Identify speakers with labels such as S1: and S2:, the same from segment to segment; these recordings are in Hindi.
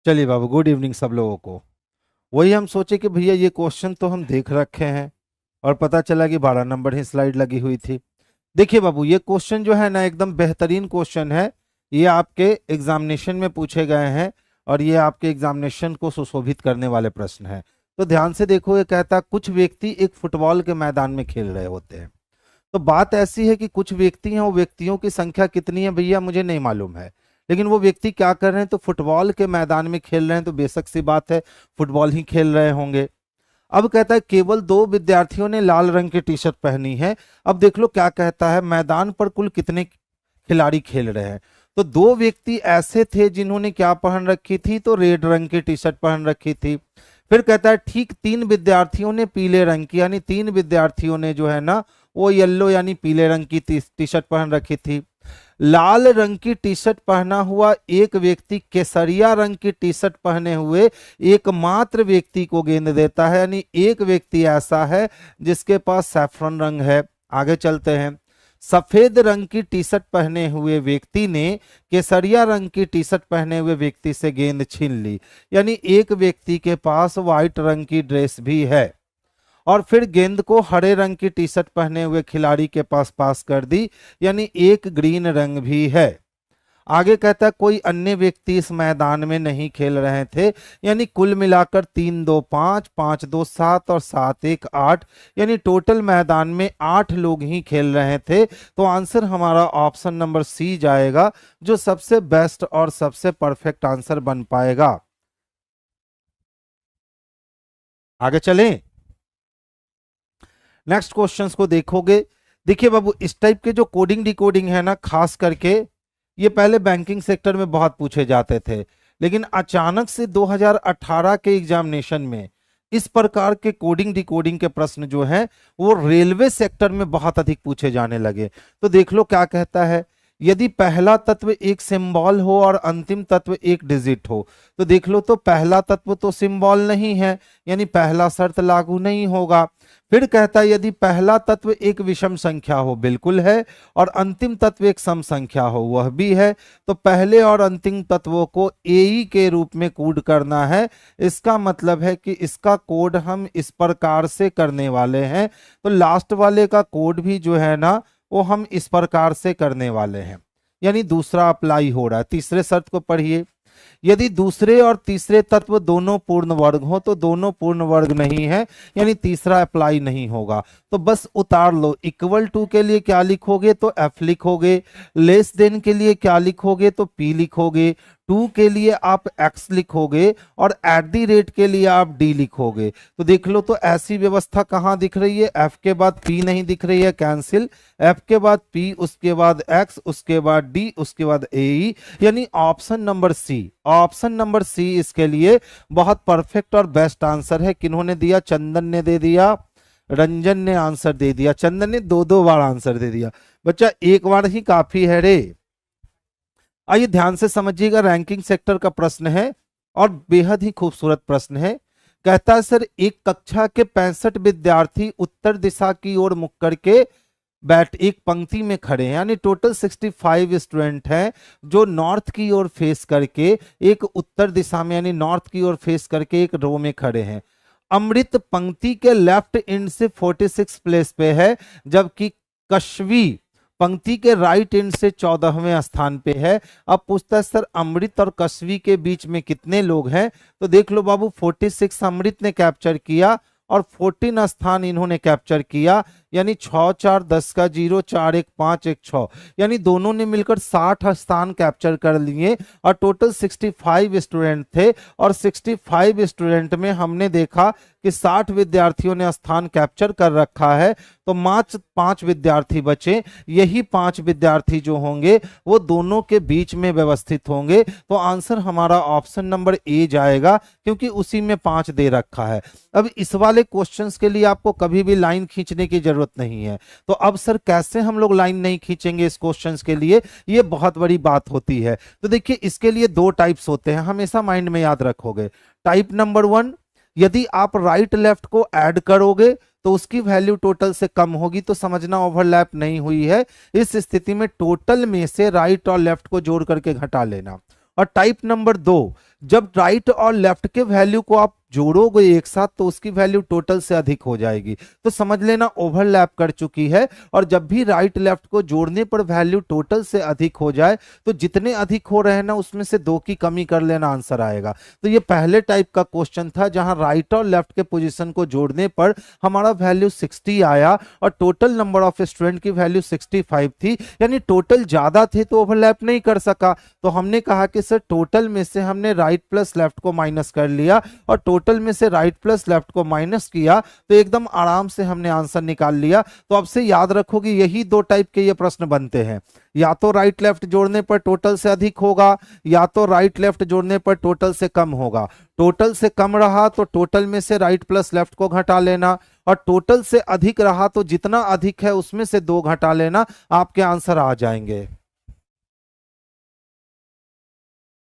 S1: चलिए बाबू, गुड इवनिंग सब लोगों को। वही हम सोचे कि भैया ये क्वेश्चन तो हम देख रखे हैं और पता चला कि 12 नंबर ही स्लाइड लगी हुई थी। देखिए बाबू, ये क्वेश्चन जो है ना एकदम बेहतरीन क्वेश्चन है। ये आपके एग्जामिनेशन में पूछे गए हैं और ये आपके एग्जामिनेशन को सुशोभित करने वाले प्रश्न हैं। तो ध्यान से देखो, ये कहता है कुछ व्यक्ति एक फुटबॉल के मैदान में खेल रहे होते हैं। तो बात ऐसी है कि कुछ व्यक्ति हैं, वो व्यक्तियों की संख्या कितनी है भैया मुझे नहीं मालूम है, लेकिन वो व्यक्ति क्या कर रहे हैं, तो फुटबॉल के मैदान में खेल रहे हैं। तो बेशक सी बात है, फुटबॉल ही खेल रहे होंगे। अब कहता है केवल 2 विद्यार्थियों ने लाल रंग की टी शर्ट पहनी है। अब देख लो क्या कहता है, मैदान पर कुल कितने खिलाड़ी खेल रहे हैं। तो 2 व्यक्ति ऐसे थे जिन्होंने क्या पहन रखी थी, तो रेड रंग की टी शर्ट पहन रखी थी। फिर कहता है ठीक 3 विद्यार्थियों ने पीले रंग की, यानी 3 विद्यार्थियों ने जो है ना वो येलो यानी पीले रंग की टी शर्ट पहन रखी थी। लाल रंग की टी शर्ट पहना हुआ एक व्यक्ति केसरिया रंग की टी शर्ट पहने हुए एकमात्र व्यक्ति को गेंद देता है, यानी एक व्यक्ति ऐसा है जिसके पास सैफरन रंग है। आगे चलते हैं। सफेद रंग की टी शर्ट पहने हुए व्यक्ति ने केसरिया रंग की टी शर्ट पहने हुए व्यक्ति से गेंद छीन ली, यानी एक व्यक्ति के पास व्हाइट रंग की ड्रेस भी है और फिर गेंद को हरे रंग की टी शर्ट पहने हुए खिलाड़ी के पास कर दी, यानी एक ग्रीन रंग भी है। आगे कहता है कोई अन्य व्यक्ति इस मैदान में नहीं खेल रहे थे, यानी कुल मिलाकर 3 2 5, 5 2 7 और 7 1 8, यानी टोटल मैदान में 8 लोग ही खेल रहे थे। तो आंसर हमारा ऑप्शन नंबर सी जाएगा, जो सबसे बेस्ट और सबसे परफेक्ट आंसर बन पाएगा। आगे चलें, नेक्स्ट क्वेश्चंस को देखोगे। देखिए बाबू, इस टाइप के जो कोडिंग डिकोडिंग है ना, खास करके ये पहले बैंकिंग सेक्टर में बहुत पूछे जाते थे, लेकिन अचानक से 2018 के एग्जामिनेशन में इस प्रकार के कोडिंग डिकोडिंग के प्रश्न जो हैं वो रेलवे सेक्टर में बहुत अधिक पूछे जाने लगे। तो देख लो क्या कहता है, यदि पहला तत्व एक सिंबल हो और अंतिम तत्व एक डिजिट हो। तो देख लो, तो पहला तत्व तो सिंबल नहीं है, यानी पहला शर्त लागू नहीं होगा। फिर कहता है यदि पहला तत्व एक विषम संख्या हो, बिल्कुल है, और अंतिम तत्व एक सम संख्या हो, वह भी है। तो पहले और अंतिम तत्वों को एई के रूप में कोड करना है। इसका मतलब है कि इसका कोड हम इस प्रकार से करने वाले हैं। तो लास्ट वाले का कोड भी जो है ना वो हम इस प्रकार से करने वाले हैं, यानी दूसरा अप्लाई हो रहा है। तीसरे शर्त को पढ़िए, यदि दूसरे और तीसरे तत्व दोनों पूर्ण वर्ग हो तो दोनों पूर्ण वर्ग नहीं है, यानी तीसरा अप्लाई नहीं होगा। तो बस उतार लो, इक्वल टू के लिए क्या लिखोगे तो एफ लिखोगे, लेस देन के लिए क्या लिखोगे तो पी लिखोगे, टू के लिए आप एक्स लिखोगे और एट दी रेट के लिए आप डी लिखोगे। तो देख लो, तो ऐसी व्यवस्था कहां दिख रही है, एफ के बाद पी नहीं दिख रही है, कैंसिल, एफ के बाद पी, उसके बाद एक्स, उसके बाद डी, उसके बाद ए, यानी option number C. Option number C इसके लिए बहुत परफेक्ट और बेस्ट आंसर है। किन्होंने दिया, चंदन ने दे दिया, रंजन ने आंसर दे दिया। चंदन ने 2 बार आंसर दे दिया, बच्चा एक बार ही काफी है रे। आइए ध्यान से समझिएगा, रैंकिंग सेक्टर का प्रश्न है और बेहद ही खूबसूरत प्रश्न है। कहता है सर एक कक्षा के 65 विद्यार्थी उत्तर दिशा की ओर मुख करके एक पंक्ति में खड़े हैं, यानी टोटल 65 स्टूडेंट हैं जो नॉर्थ की ओर फेस करके एक उत्तर दिशा में यानी नॉर्थ की ओर फेस करके एक रो में खड़े हैं। अमृत पंक्ति के लेफ्ट एंड से 46 प्लेस पे है, जबकि कश्वी पंक्ति के राइट एंड से 14वें स्थान पे है। अब पूछता है सर अमृत और कश्वी के बीच में कितने लोग हैं। तो देख लो बाबू, 46 अमृत ने कैप्चर किया और 14 स्थान इन्होंने कैप्चर किया, यानी 6 4 10 का 0, 4 1 5 1 6, यानी दोनों ने मिलकर 60 स्थान कैप्चर कर लिए और टोटल 65 स्टूडेंट थे। और 65 स्टूडेंट में हमने देखा कि 60 विद्यार्थियों ने स्थान कैप्चर कर रखा है, तो मात्र 5 विद्यार्थी बचे। यही 5 विद्यार्थी जो होंगे वो दोनों के बीच में व्यवस्थित होंगे। तो आंसर हमारा ऑप्शन नंबर ए जाएगा, क्योंकि उसी में 5 दे रखा है। अब इस वाले क्वेश्चंस के लिए आपको कभी भी लाइन खींचने की जरूरत नहीं है। तो अब सर कैसे हम लोग लाइन नहीं खींचेंगे इस क्वेश्चंस के लिए, ये बहुत बड़ी बात होती है। तो देखिए इसके लिए 2 टाइप्स होते हैं, हमेशा माइंड में याद रखोगे। टाइप नंबर 1, यदि आप राइट लेफ्ट को ऐड करोगे तो उसकी वैल्यू टोटल से कम होगी, तो समझना ओवरलैप नहीं हुई है। इस स्थिति में टोटल में से राइट और लेफ्ट को जोड़ करके घटा लेना। और टाइप नंबर 2, जब राइट और लेफ्ट के वैल्यू को आप जोड़ोगे एक साथ तो उसकी वैल्यू टोटल से अधिक हो जाएगी, तो समझ लेना ओवरलैप कर चुकी है। और जब भी राइट लेफ्ट को जोड़ने पर वैल्यू टोटल से अधिक हो जाए तो जितने अधिक हो रहे हैं ना उसमें से 2 की कमी कर लेना, आंसर आएगा। तो ये पहले टाइप का क्वेश्चन था जहां राइट और लेफ्ट के पोजीशन को जोड़ने पर हमारा वैल्यू 60 आया और टोटल नंबर ऑफ स्टूडेंट की वैल्यू 65 थी, यानी टोटल ज्यादा थे तो ओवरलैप नहीं कर सका। तो हमने कहा कि सर टोटल में से हमने राइट प्लस लेफ्ट को माइनस कर लिया और टोटल में से राइट प्लस लेफ्ट को माइनस किया तो एकदम आराम से हमने आंसर निकाल लिया। तो अब से याद रखोगे यही 2 टाइप के ये प्रश्न बनते हैं, या तो राइट लेफ्ट जोड़ने पर टोटल से अधिक होगा या तो राइट लेफ्ट जोड़ने पर टोटल से कम होगा। टोटल से कम रहा तो टोटल में से राइट प्लस लेफ्ट को घटा लेना और टोटल से अधिक रहा तो जितना अधिक है उसमें से 2 घटा लेना, आपके आंसर आ जाएंगे।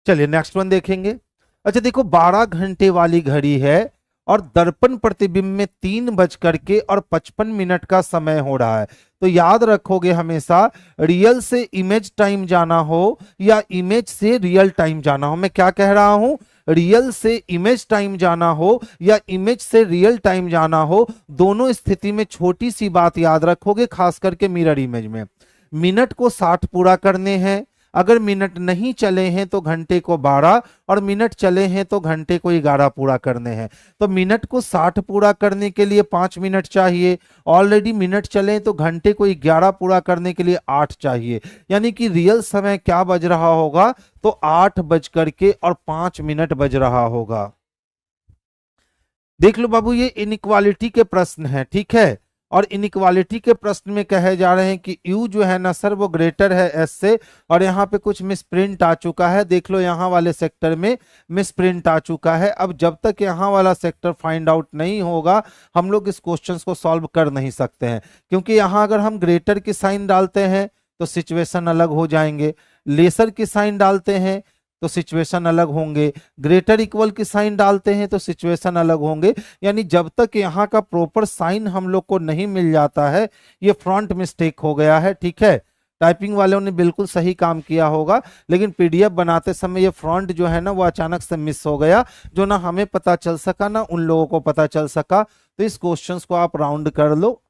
S1: चलिए नेक्स्ट वन देखेंगे। अच्छा देखो 12 घंटे वाली घड़ी है और दर्पण प्रतिबिंब में 3:55 का समय हो रहा है। तो याद रखोगे हमेशा रियल से इमेज टाइम जाना हो या इमेज से रियल टाइम जाना हो, मैं क्या कह रहा हूं, रियल से इमेज टाइम जाना हो या इमेज से रियल टाइम जाना हो, दोनों स्थिति में छोटी सी बात याद रखोगे, खास करके मिरर इमेज में मिनट को 60 पूरा करने हैं। अगर मिनट नहीं चले हैं तो घंटे को 12 और मिनट चले हैं तो घंटे को 11 पूरा करने हैं। तो मिनट को 60 पूरा करने के लिए 5 मिनट चाहिए, ऑलरेडी मिनट चले तो घंटे को 11 पूरा करने के लिए 8 चाहिए, यानी कि रियल समय क्या बज रहा होगा, तो 8:05 बज रहा होगा। देख लो बाबू ये इनइक्वालिटी के प्रश्न है, ठीक है, और इनइक्वालिटी के प्रश्न में कहे जा रहे हैं कि u जो है ना सर वो ग्रेटर है s से, और यहाँ पे कुछ मिसप्रिंट आ चुका है, देख लो यहाँ वाले सेक्टर में मिसप्रिंट आ चुका है। अब जब तक यहाँ वाला सेक्टर फाइंड आउट नहीं होगा हम लोग इस क्वेश्चन को सॉल्व कर नहीं सकते हैं, क्योंकि यहाँ अगर हम ग्रेटर की साइन डालते हैं तो सिचुएशन अलग हो जाएंगे, लेसर की साइन डालते हैं तो सिचुएशन अलग होंगे, ग्रेटर इक्वल की साइन डालते हैं तो सिचुएशन अलग होंगे। यानी जब तक यहाँ का प्रॉपर साइन हम लोग को नहीं मिल जाता है, ये फ्रंट मिस्टेक हो गया है, ठीक है। टाइपिंग वालों ने बिल्कुल सही काम किया होगा, लेकिन पीडीएफ बनाते समय ये फ्रंट जो है ना वो अचानक से मिस हो गया, जो ना हमें पता चल सका ना उन लोगों को पता चल सका। तो इस क्वेश्चन को आप राउंड कर लो,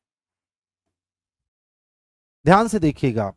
S1: ध्यान से देखिएगा।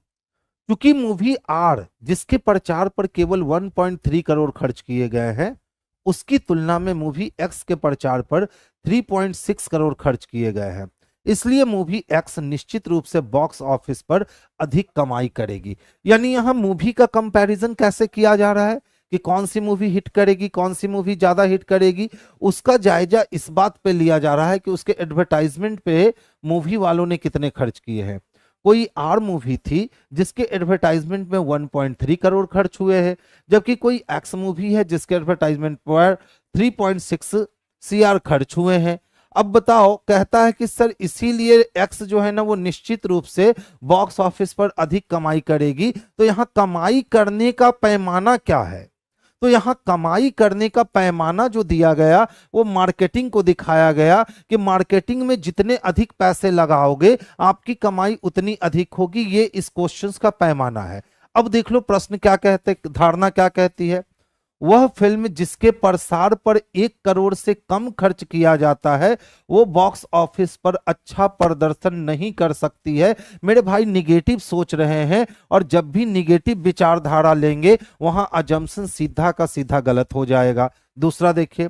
S1: क्योंकि मूवी आर जिसके प्रचार पर केवल 1.3 करोड़ खर्च किए गए हैं, उसकी तुलना में मूवी एक्स के प्रचार पर 3.6 करोड़ खर्च किए गए हैं, इसलिए मूवी एक्स निश्चित रूप से बॉक्स ऑफिस पर अधिक कमाई करेगी। यानी यहां मूवी का कंपैरिजन कैसे किया जा रहा है कि कौन सी मूवी हिट करेगी, कौन सी मूवी ज्यादा हिट करेगी, उसका जायजा इस बात पे लिया जा रहा है कि उसके एडवर्टाइजमेंट पे मूवी वालों ने कितने खर्च किए हैं। कोई आर मूवी थी जिसके एडवर्टाइजमेंट में 1.3 करोड़ खर्च हुए हैं, जबकि कोई एक्स मूवी है जिसके एडवर्टाइजमेंट पर 3.6 CR खर्च हुए हैं। अब बताओ, कहता है कि सर इसीलिए एक्स जो है ना वो निश्चित रूप से बॉक्स ऑफिस पर अधिक कमाई करेगी। तो यहां कमाई करने का पैमाना क्या है, तो यहां कमाई करने का पैमाना जो दिया गया वो मार्केटिंग को दिखाया गया कि मार्केटिंग में जितने अधिक पैसे लगाओगे आपकी कमाई उतनी अधिक होगी, ये इस क्वेश्चन का पैमाना है। अब देख लो प्रश्न क्या कहते, धारणा क्या कहती है, वह फिल्म जिसके प्रसार पर 1 करोड़ से कम खर्च किया जाता है वो बॉक्स ऑफिस पर अच्छा प्रदर्शन नहीं कर सकती है। मेरे भाई निगेटिव सोच रहे हैं, और जब भी निगेटिव विचारधारा लेंगे वहां अजम्पशन सीधा का सीधा गलत हो जाएगा। दूसरा देखिए,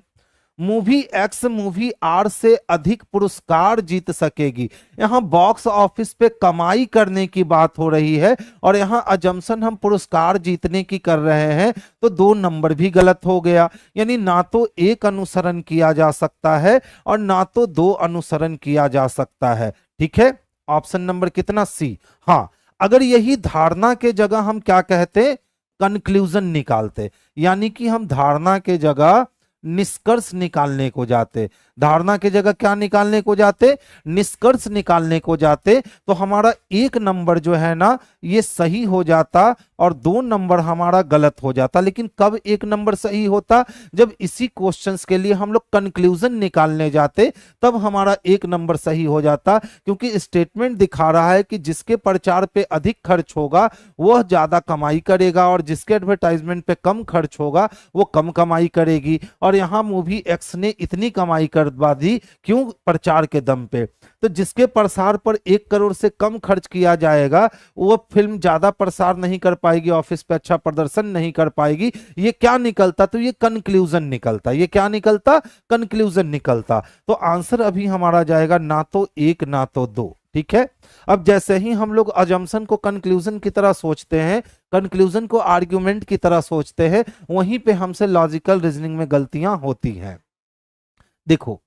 S1: मूवी एक्स मूवी आर से अधिक पुरस्कार जीत सकेगी। यहां बॉक्स ऑफिस पे कमाई करने की बात हो रही है और यहां अजम्पशन हम पुरस्कार जीतने की कर रहे हैं, तो 2 नंबर भी गलत हो गया। यानी ना तो 1 अनुसरण किया जा सकता है और ना तो 2 अनुसरण किया जा सकता है, ठीक है। ऑप्शन नंबर कितना, सी। हाँ, अगर यही धारणा के जगह हम क्या कहते, कंक्लूजन निकालते, यानी कि हम धारणा के जगह निष्कर्ष निकालने को जाते। धारणा की जगह क्या निकालने को जाते, निष्कर्ष निकालने को जाते, तो हमारा एक नंबर जो है ना ये सही हो जाता और 2 नंबर हमारा गलत हो जाता। लेकिन कब एक नंबर सही होता, जब इसी क्वेश्चंस के लिए हम लोग कंक्लूजन निकालने जाते, तब हमारा एक नंबर सही हो जाता। क्योंकि स्टेटमेंट दिखा रहा है कि जिसके प्रचार पे अधिक खर्च होगा वह ज्यादा कमाई करेगा और जिसके एडवर्टाइजमेंट पे कम खर्च होगा वो कम कमाई करेगी। और यहां मूवी एक्स ने इतनी कमाई करवा दी, क्यों, प्रचार के दम पे। तो जिसके प्रसार पर 1 करोड़ से कम खर्च किया जाएगा वो फिल्म ज्यादा प्रसार नहीं कर पाएगी, ऑफिस पे अच्छा प्रदर्शन नहीं कर पाएगी। ये क्या निकलता, तो ये कंक्लूजन निकलता। ये क्या निकलता, कंक्लूजन निकलता। तो आंसर अभी हमारा जाएगा ना तो 1 ना तो 2। ठीक है। अब जैसे ही हम लोग अजम्पशन को कंक्लूजन की तरह सोचते हैं, कंक्लूजन को आर्ग्यूमेंट की तरह सोचते हैं, वहीं पे हमसे लॉजिकल रीजनिंग में गलतियां होती हैं। देखो,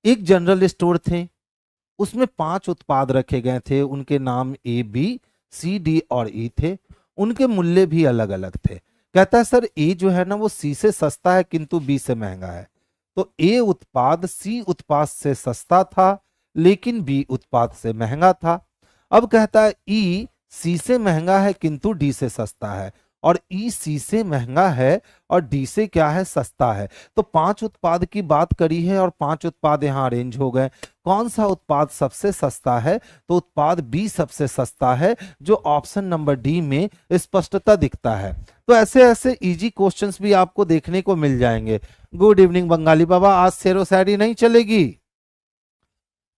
S1: एक जनरल स्टोर थे, उसमें 5 उत्पाद रखे गए थे, उनके नाम ए बी सी डी और ई थे, उनके मूल्य भी अलग अलग थे। कहता है सर ए जो है ना वो सी से सस्ता है किंतु बी से महंगा है। तो ए उत्पाद सी उत्पाद से सस्ता था लेकिन बी उत्पाद से महंगा था। अब कहता है ई सी से महंगा है किंतु डी से सस्ता है, और ई सी से महंगा है और डी से क्या है, सस्ता है। तो 5 उत्पाद की बात करी है और 5 उत्पाद यहां अरेंज हो गए। कौन सा उत्पाद सबसे सस्ता है, तो उत्पाद बी सबसे सस्ता है, जो ऑप्शन नंबर डी में स्पष्टता दिखता है। तो ऐसे ऐसे इजी क्वेश्चंस भी आपको देखने को मिल जाएंगे। गुड इवनिंग बंगाली बाबा, आज शेरो शायरी नहीं चलेगी।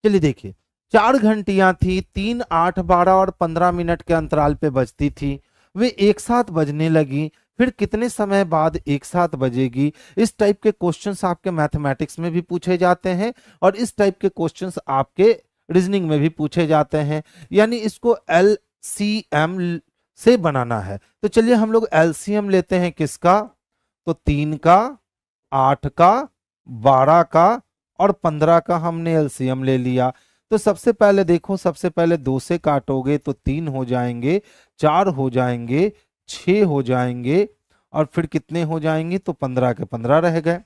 S1: चलिए देखिए, 4 घंटियां थी, 3, 8, 12 और 15 मिनट के अंतराल पे बजती थी। वे एक साथ बजने लगी, फिर कितने समय बाद एक साथ बजेगी। इस टाइप के क्वेश्चंस आपके मैथमेटिक्स में भी पूछे जाते हैं और इस टाइप के क्वेश्चंस आपके रीजनिंग में भी पूछे जाते हैं। यानी इसको एलसीएम से बनाना है। तो चलिए हम लोग एलसीएम लेते हैं किसका, तो 3 का, 8 का, 12 का और 15 का हमने एलसीएम ले लिया। तो सबसे पहले देखो, सबसे पहले 2 से काटोगे तो 3 हो जाएंगे, 4 हो जाएंगे, 6 हो जाएंगे और फिर कितने हो जाएंगे, तो 15 के 15 रह गए।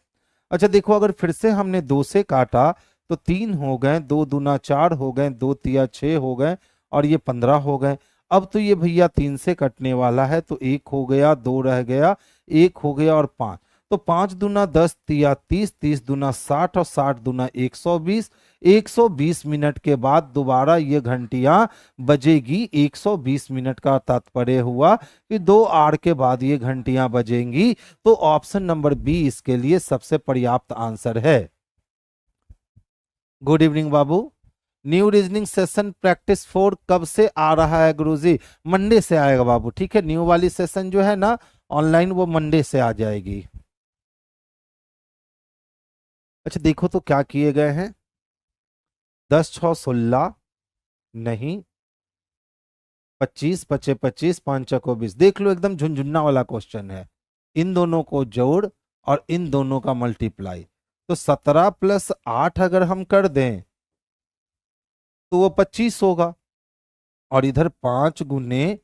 S1: अच्छा देखो, अगर फिर से हमने 2 से काटा तो 3 हो गए, 2 दूना 4 हो गए, 2 तिया 6 हो गए और ये 15 हो गए। अब तो ये भैया 3 से कटने वाला है, तो 1 हो गया, 2 रह गया, 1 हो गया और 5। तो 5 दूना 10 तिया 30, 30 दूना 60 और 60 दूना 120। 120 मिनट के बाद दोबारा ये घंटियां बजेगी। 120 मिनट का तात्पर्य हुआ कि 2 आवर के बाद ये घंटियां बजेंगी। तो ऑप्शन नंबर बी इसके लिए सबसे पर्याप्त आंसर है। गुड इवनिंग बाबू। न्यू रीजनिंग सेशन प्रैक्टिस 4 कब से आ रहा है गुरुजी? मंडे से आएगा बाबू। ठीक है, न्यू वाली सेशन जो है ना ऑनलाइन, वो मंडे से आ जाएगी। अच्छा देखो तो क्या किए गए हैं, 10 6 16 नहीं, 25 पचे 25, 5 चको 20। देख लो एकदम झुंझुन्ना वाला क्वेश्चन है। इन दोनों को जोड़ और इन दोनों का मल्टीप्लाई, तो 17 + 8 अगर हम कर दें तो वो 25 होगा। और इधर 5 गुने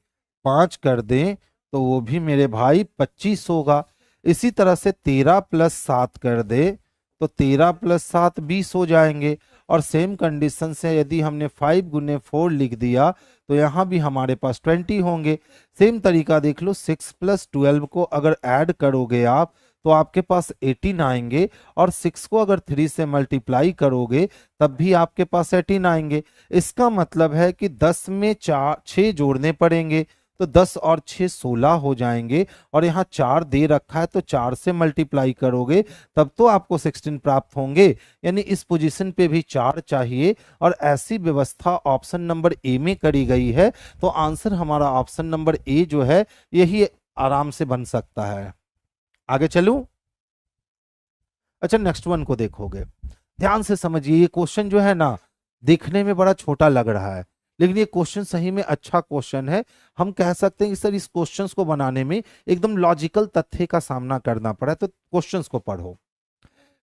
S1: 5 कर दें तो वो भी मेरे भाई 25 होगा। इसी तरह से 13 + 7 कर दे तो 13 + 7 20 हो जाएंगे। और सेम कंडीशन से यदि हमने 5 गुने 4 लिख दिया तो यहाँ भी हमारे पास 20 होंगे। सेम तरीका देख लो, 6 + 12 को अगर ऐड करोगे आप तो आपके पास 18 आएंगे, और 6 को अगर 3 से मल्टीप्लाई करोगे तब भी आपके पास 18 आएंगे। इसका मतलब है कि 10 में 6 जोड़ने पड़ेंगे, तो 10 और 6 16 हो जाएंगे। और यहाँ 4 दे रखा है तो 4 से मल्टीप्लाई करोगे तब तो आपको 16 प्राप्त होंगे। यानी इस पोजीशन पे भी 4 चाहिए, और ऐसी व्यवस्था ऑप्शन नंबर ए में करी गई है। तो आंसर हमारा ऑप्शन नंबर ए जो है यही आराम से बन सकता है। आगे चलूं? अच्छा नेक्स्ट वन को देखोगे, ध्यान से समझिए। ये क्वेश्चन जो है ना देखने में बड़ा छोटा लग रहा है, लेकिन ये क्वेश्चन सही में अच्छा क्वेश्चन है। हम कह सकते हैं कि सर इस क्वेश्चंस को बनाने में एकदम लॉजिकल तथ्य का सामना करना पड़ा। तो क्वेश्चंस को पढ़ो।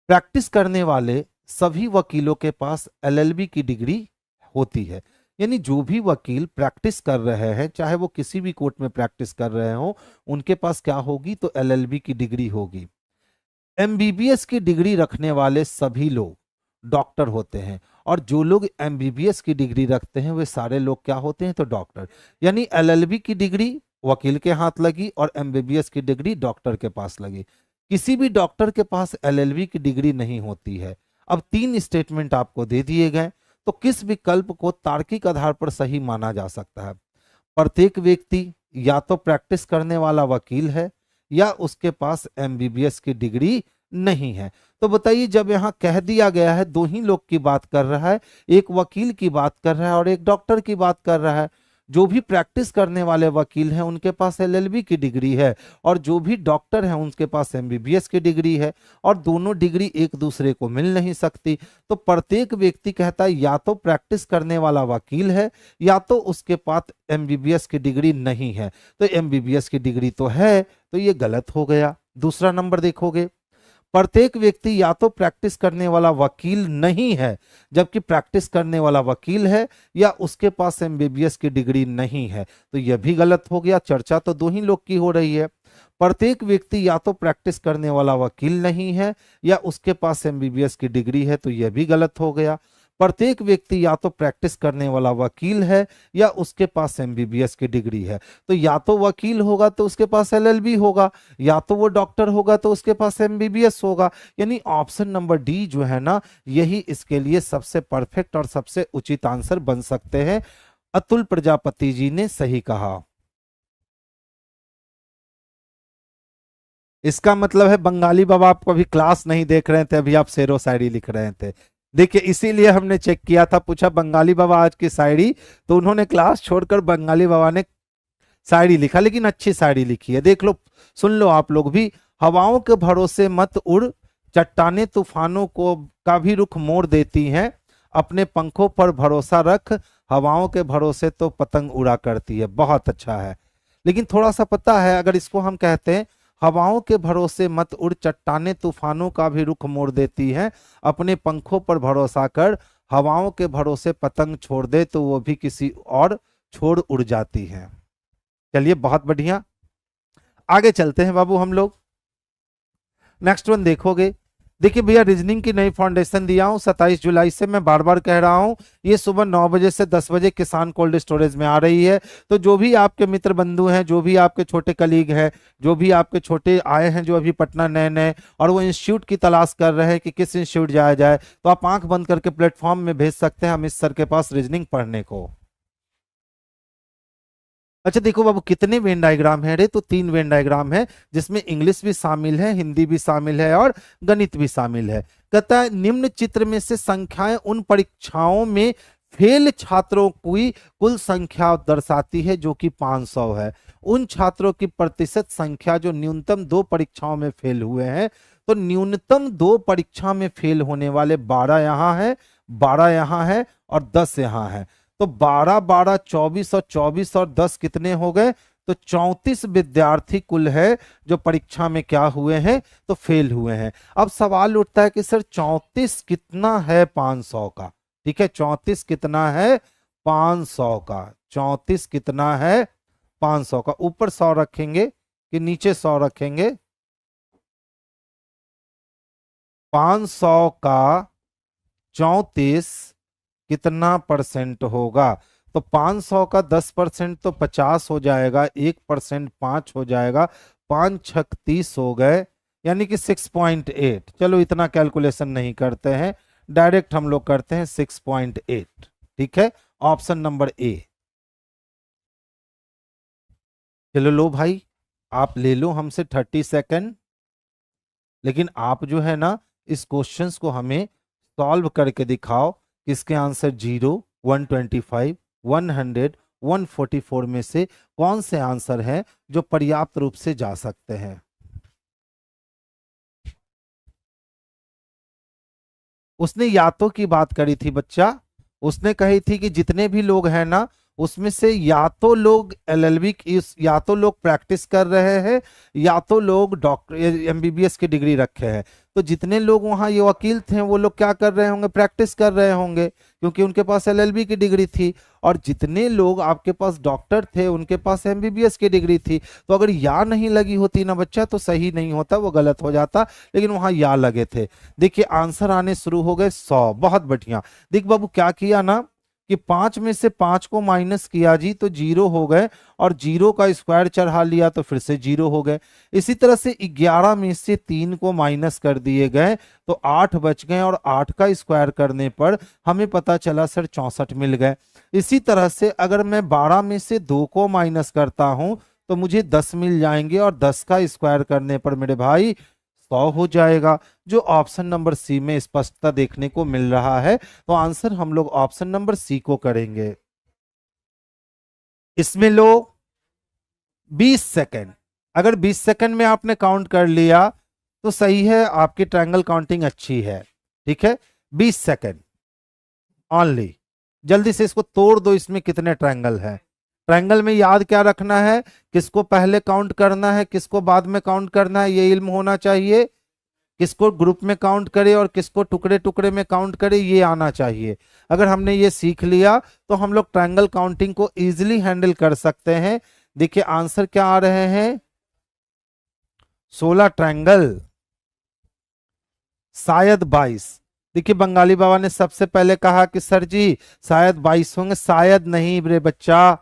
S1: प्रैक्टिस करने वाले सभी वकीलों के पास एलएलबी की डिग्री होती है। यानी जो भी वकील प्रैक्टिस कर रहे हैं, चाहे वो किसी भी कोर्ट में प्रैक्टिस कर रहे हो, उनके पास क्या होगी, तो एलएलबी की डिग्री होगी। एमबीबीएस की डिग्री रखने वाले सभी लोग डॉक्टर होते हैं, और जो लोग एमबीबीएस की डिग्री रखते हैं वे सारे लोग क्या होते हैं, तो डॉक्टर। यानी एलएलबी की डिग्री वकील के हाथ लगी और एमबीबीएस की डिग्री डॉक्टर के पास लगी। किसी भी डॉक्टर के पास एलएलबी की डिग्री नहीं होती है। अब तीन स्टेटमेंट आपको दे दिए गए, तो किस विकल्प को तार्किक आधार पर सही माना जा सकता है? प्रत्येक व्यक्ति या तो प्रैक्टिस करने वाला वकील है या उसके पास एमबीबीएस की डिग्री नहीं है। तो बताइए, जब यहाँ कह दिया गया है, दो ही लोग की बात कर रहा है, एक वकील की बात कर रहा है और एक डॉक्टर की बात कर रहा है। जो भी प्रैक्टिस करने वाले वकील हैं उनके पास एलएलबी की डिग्री है, और जो भी डॉक्टर हैं उनके पास एमबीबीएस की डिग्री है, और दोनों डिग्री एक दूसरे को मिल नहीं सकती। तो प्रत्येक व्यक्ति कहता है या तो प्रैक्टिस करने वाला वकील है या तो उसके पास एमबीबीएस की डिग्री नहीं है। तो एमबीबीएस की डिग्री तो है, तो ये गलत हो गया। दूसरा नंबर देखोगे, प्रत्येक व्यक्ति या तो प्रैक्टिस करने वाला वकील नहीं है, जबकि प्रैक्टिस करने वाला वकील है या उसके पास एमबीबीएस की डिग्री नहीं है, तो यह भी गलत हो गया। चर्चा तो दो ही लोग की हो रही है। प्रत्येक व्यक्ति या तो प्रैक्टिस करने वाला वकील नहीं है या उसके पास एमबीबीएस की डिग्री है, तो यह भी गलत हो गया। प्रत्येक व्यक्ति या तो प्रैक्टिस करने वाला वकील है या उसके पास एमबीबीएस की डिग्री है, तो या तो वकील होगा तो उसके पास एलएलबी होगा, या तो वो डॉक्टर होगा तो उसके पास एमबीबीएस होगा। यानी ऑप्शन नंबर डी जो है ना, यही इसके लिए सबसे परफेक्ट और सबसे उचित आंसर बन सकते हैं। अतुल प्रजापति जी ने सही कहा। इसका मतलब है बंगाली बाबा आप कभी क्लास नहीं देख रहे थे, अभी आप शेरो शायरी लिख रहे थे। देखिए, इसीलिए हमने चेक किया था, पूछा बंगाली बाबा आज की शायरी, तो उन्होंने क्लास छोड़कर बंगाली बाबा ने शायरी लिखा, लेकिन अच्छी शायरी लिखी है। देख लो, सुन लो आप लोग भी। हवाओं के भरोसे मत उड़, चट्टाने तूफानों को का भी रुख मोड़ देती हैं, अपने पंखों पर भरोसा रख, हवाओं के भरोसे तो पतंग उड़ा करती है। बहुत अच्छा है, लेकिन थोड़ा सा पता है, अगर इसको हम कहते हैं हवाओं के भरोसे मत उड़, चट्टाने तूफानों का भी रुख मोड़ देती हैं, अपने पंखों पर भरोसा कर, हवाओं के भरोसे पतंग छोड़ दे तो वो भी किसी और छोड़ उड़ जाती हैं। चलिए, बहुत बढ़िया, आगे चलते हैं बाबू हम लोग। नेक्स्ट वन देखोगे, देखिए भैया, रीजनिंग की नई फाउंडेशन दिया हूं 27 जुलाई से, मैं बार बार कह रहा हूं, ये सुबह 9 बजे से 10 बजे किसान कोल्ड स्टोरेज में आ रही है। तो जो भी आपके मित्र बंधु हैं, जो भी आपके छोटे कलीग हैं, जो भी आपके छोटे आए हैं, जो अभी पटना नए नए, और वो इंस्टीट्यूट की तलाश कर रहे हैं कि किस इंस्टीट्यूट जाया जाए, तो आप आंख बंद करके प्लेटफॉर्म में भेज सकते हैं हम इस सर के पास रीजनिंग पढ़ने को। अच्छा देखो बाबू, कितने वेन डायग्राम है रे, तो 3 वेन डायग्राम है, जिसमें इंग्लिश भी शामिल है, हिंदी भी शामिल है और गणित भी शामिल है। कहता है निम्न चित्र में से संख्याएं उन परीक्षाओं में फेल छात्रों की कुल संख्या दर्शाती है जो कि 500 है। उन छात्रों की प्रतिशत संख्या जो न्यूनतम 2 परीक्षाओं में फेल हुए हैं, तो न्यूनतम 2 परीक्षा में फेल होने वाले 12 यहाँ है, 12 यहाँ है और 10 यहाँ है। तो 12 12 24 और 24 और 10 कितने हो गए, तो 34 विद्यार्थी कुल है जो परीक्षा में क्या हुए हैं, तो फेल हुए हैं। अब सवाल उठता है कि सर 34 कितना है 500 का? ठीक है, 34 कितना है 500 का? 34 कितना है 500 का? ऊपर 100 रखेंगे कि नीचे 100 रखेंगे? 500 का 34 कितना परसेंट होगा? तो 500 का 10% तो 50 हो जाएगा, 1% 5 हो जाएगा, 5 छक 30 हो गए, यानी कि 6.8। चलो इतना कैलकुलेशन नहीं करते हैं, डायरेक्ट हम लोग करते हैं 6.8। ठीक है, ऑप्शन नंबर ए। चलो लो भाई, आप ले लो हमसे 30 सेकंड, लेकिन आप जो है ना, इस क्वेश्चंस को हमें सॉल्व करके दिखाओ कि इसके आंसर 0, 125, 100, 144 में से कौन से आंसर हैं जो पर्याप्त रूप से जा सकते हैं। उसने यातों की बात करी थी बच्चा, उसने कही थी कि जितने भी लोग हैं ना, उसमें से या तो लोग एलएलबी की, या तो लोग प्रैक्टिस कर रहे हैं, या तो लोग डॉक्टर एमबीबीएस की डिग्री रखे हैं। तो जितने लोग वहाँ ये वकील थे वो लोग क्या कर रहे होंगे, प्रैक्टिस कर रहे होंगे, क्योंकि उनके पास एलएलबी की डिग्री थी। और जितने लोग आपके पास डॉक्टर थे उनके पास एमबीबीएस की डिग्री थी। तो अगर या नहीं लगी होती ना बच्चा तो सही नहीं होता, वो गलत हो जाता, लेकिन वहां या लगे थे। देखिए आंसर आने शुरू हो गए 100। बहुत बढ़िया। देख बाबू क्या किया ना कि 5 में से 5 को माइनस किया जी तो 0 हो गए, और 0 का स्क्वायर चढ़ा लिया तो फिर से 0 हो गए। इसी तरह से 11 में से 3 को माइनस कर दिए गए तो 8 बच गए, और 8 का स्क्वायर करने पर हमें पता चला सर 64 मिल गए। इसी तरह से अगर मैं 12 में से 2 को माइनस करता हूं तो मुझे 10 मिल जाएंगे, और 10 का स्क्वायर करने पर मेरे भाई 100 हो जाएगा, जो ऑप्शन नंबर सी में स्पष्टता देखने को मिल रहा है। तो आंसर हम लोग ऑप्शन नंबर सी को करेंगे। इसमें लो 20 सेकंड। अगर 20 सेकंड में आपने काउंट कर लिया तो सही है, आपकी ट्रायंगल काउंटिंग अच्छी है। ठीक है, 20 सेकंड ऑनली। जल्दी से इसको तोड़ दो, इसमें कितने ट्रायंगल हैं। ट्रायंगल में याद क्या रखना है, किसको पहले काउंट करना है किसको बाद में काउंट करना है, ये इल्म होना चाहिए। किसको ग्रुप में काउंट करे और किसको टुकड़े टुकड़े में काउंट करे, ये आना चाहिए। अगर हमने ये सीख लिया तो हम लोग ट्रायंगल काउंटिंग को इजीली हैंडल कर सकते हैं। देखिए आंसर क्या आ रहे हैं, 16 ट्रायंगल, शायद 22। देखिए बंगाली बाबा ने सबसे पहले कहा कि सर जी शायद 22 होंगे, शायद नहीं रे बच्चा।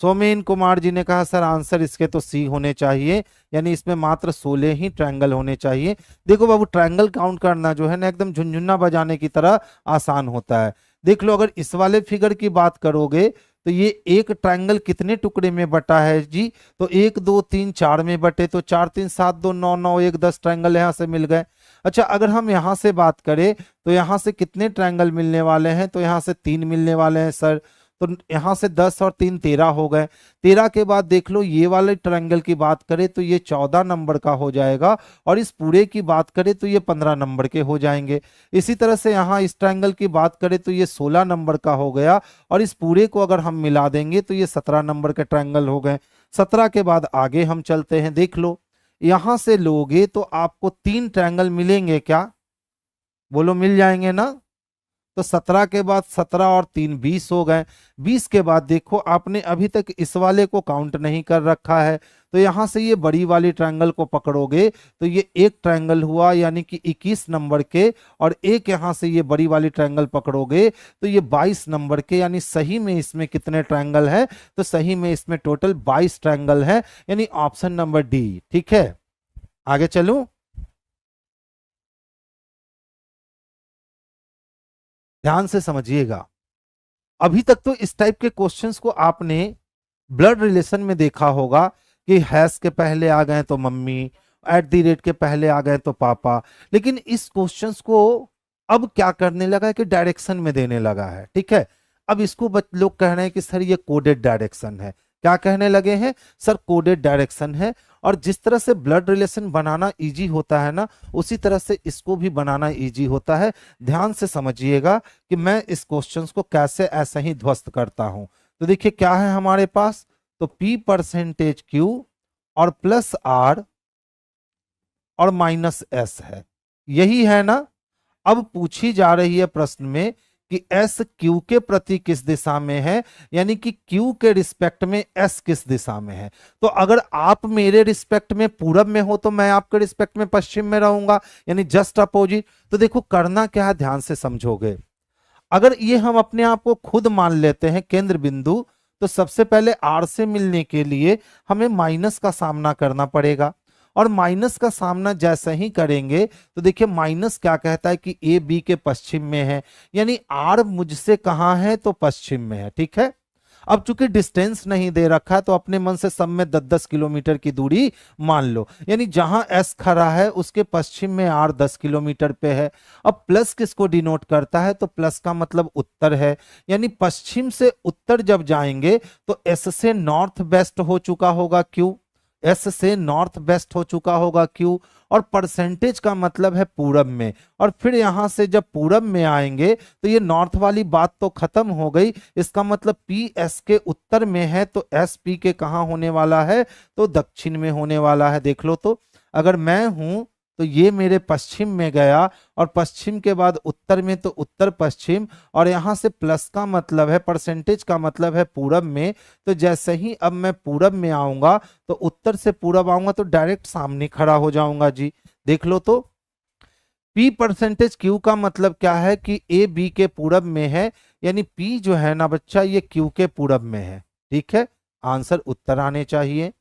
S1: सोमेन कुमार जी ने कहा सर आंसर इसके तो सी होने चाहिए, यानी इसमें मात्र 16 ही ट्रायंगल होने चाहिए। देखो बाबू ट्रायंगल काउंट करना जो है ना एकदम झुनझुना बजाने की तरह आसान होता है। देख लो अगर इस वाले फिगर की बात करोगे तो ये एक ट्रायंगल कितने टुकड़े में बटा है जी, तो 1 2 3 4 में बटे, तो 4 3 7 2 9 9 1 10 ट्रायंगल यहां से मिल गए। अच्छा अगर हम यहां से बात करें तो यहां से कितने ट्रायंगल मिलने वाले हैं, तो यहां से 3 मिलने वाले हैं सर। तो यहां से 10 और 3 13 हो गए। 13 के बाद देख लो ये वाले ट्रायंगल की बात करें तो ये 14 नंबर का हो जाएगा, और इस पूरे की बात करें तो ये 15 नंबर के हो जाएंगे। इसी तरह से यहाँ इस ट्रायंगल की बात करें तो ये 16 नंबर का हो गया, और इस पूरे को अगर हम मिला देंगे तो ये 17 नंबर के ट्रायंगल हो गए। 17 के बाद आगे हम चलते हैं। देख लो यहां से लोगे तो आपको 3 ट्रायंगल मिलेंगे क्या, बोलो मिल जाएंगे ना। तो 17 के बाद 17 और 3 20 हो गए। 20 के बाद देखो आपने अभी तक इस वाले को काउंट नहीं कर रखा है, तो यहां से ये बड़ी वाली ट्रायंगल को पकड़ोगे तो ये एक ट्रायंगल हुआ यानी कि 21 नंबर के, और एक यहां से ये बड़ी वाली ट्रायंगल पकड़ोगे तो ये 22 नंबर के। यानी सही में इसमें कितने ट्रायंगल है, तो सही में इसमें टोटल 22 ट्रायंगल है, यानी ऑप्शन नंबर डी। ठीक है, आगे चलूं। ध्यान से समझिएगा, अभी तक तो इस टाइप के क्वेश्चंस को आपने ब्लड रिलेशन में देखा होगा कि हैश के पहले आ गए तो मम्मी, एट द रेट के पहले आ गए तो पापा। लेकिन इस क्वेश्चंस को अब क्या करने लगा है कि डायरेक्शन में देने लगा है। ठीक है, अब इसको लोग कह रहे हैं कि सर ये कोडेड डायरेक्शन है। क्या कहने लगे हैं सर, कोडेड डायरेक्शन है। और जिस तरह से ब्लड रिलेशन बनाना इजी होता है ना, उसी तरह से इसको भी बनाना इजी होता है। ध्यान से समझिएगा कि मैं इस क्वेश्चंस को कैसे ऐसे ही ध्वस्त करता हूं। तो देखिए क्या है हमारे पास, तो P%Q और प्लस R और माइनस S है, यही है ना। अब पूछी जा रही है प्रश्न में कि एस क्यू के प्रति किस दिशा में है, यानी कि क्यू के रिस्पेक्ट में एस किस दिशा में है। तो अगर आप मेरे रिस्पेक्ट में पूरब में हो तो मैं आपके रिस्पेक्ट में पश्चिम में रहूंगा, यानी जस्ट अपोजिट। तो देखो करना क्या है, ध्यान से समझोगे। अगर ये हम अपने आप को खुद मान लेते हैं केंद्र बिंदु, तो सबसे पहले आर से मिलने के लिए हमें माइनस का सामना करना पड़ेगा, और माइनस का सामना जैसे ही करेंगे तो देखिए माइनस क्या कहता है कि ए बी के पश्चिम में है, यानी आर मुझसे कहां है, तो पश्चिम में है। ठीक है, अब चूंकि डिस्टेंस नहीं दे रखा है तो अपने मन से सब में 10-10 किलोमीटर की दूरी मान लो, यानी जहां एस खड़ा है उसके पश्चिम में आर 10 किलोमीटर पे है। अब प्लस किसको डिनोट करता है, तो प्लस का मतलब उत्तर है, यानी पश्चिम से उत्तर जब जाएंगे तो एस से नॉर्थ वेस्ट हो चुका होगा क्यू, एस से नॉर्थ वेस्ट हो चुका होगा क्यू, और परसेंटेज का मतलब है पूरब में। और फिर यहां से जब पूरब में आएंगे तो ये नॉर्थ वाली बात तो खत्म हो गई। इसका मतलब पी एस के उत्तर में है तो एस पी के कहाँ होने वाला है, तो दक्षिण में होने वाला है। देख लो तो अगर मैं हूं तो ये मेरे पश्चिम में गया, और पश्चिम के बाद उत्तर में तो उत्तर पश्चिम, और यहां से प्लस का मतलब है, परसेंटेज का मतलब है पूरब में। तो जैसे ही अब मैं पूरब में आऊंगा तो उत्तर से पूरब आऊंगा तो डायरेक्ट सामने खड़ा हो जाऊंगा जी। देख लो तो पी परसेंटेज क्यू का मतलब क्या है कि ए बी के पूरब में है, यानी पी जो है ना बच्चा ये क्यू के पूरब में है। ठीक है, आंसर उत्तर आने चाहिए।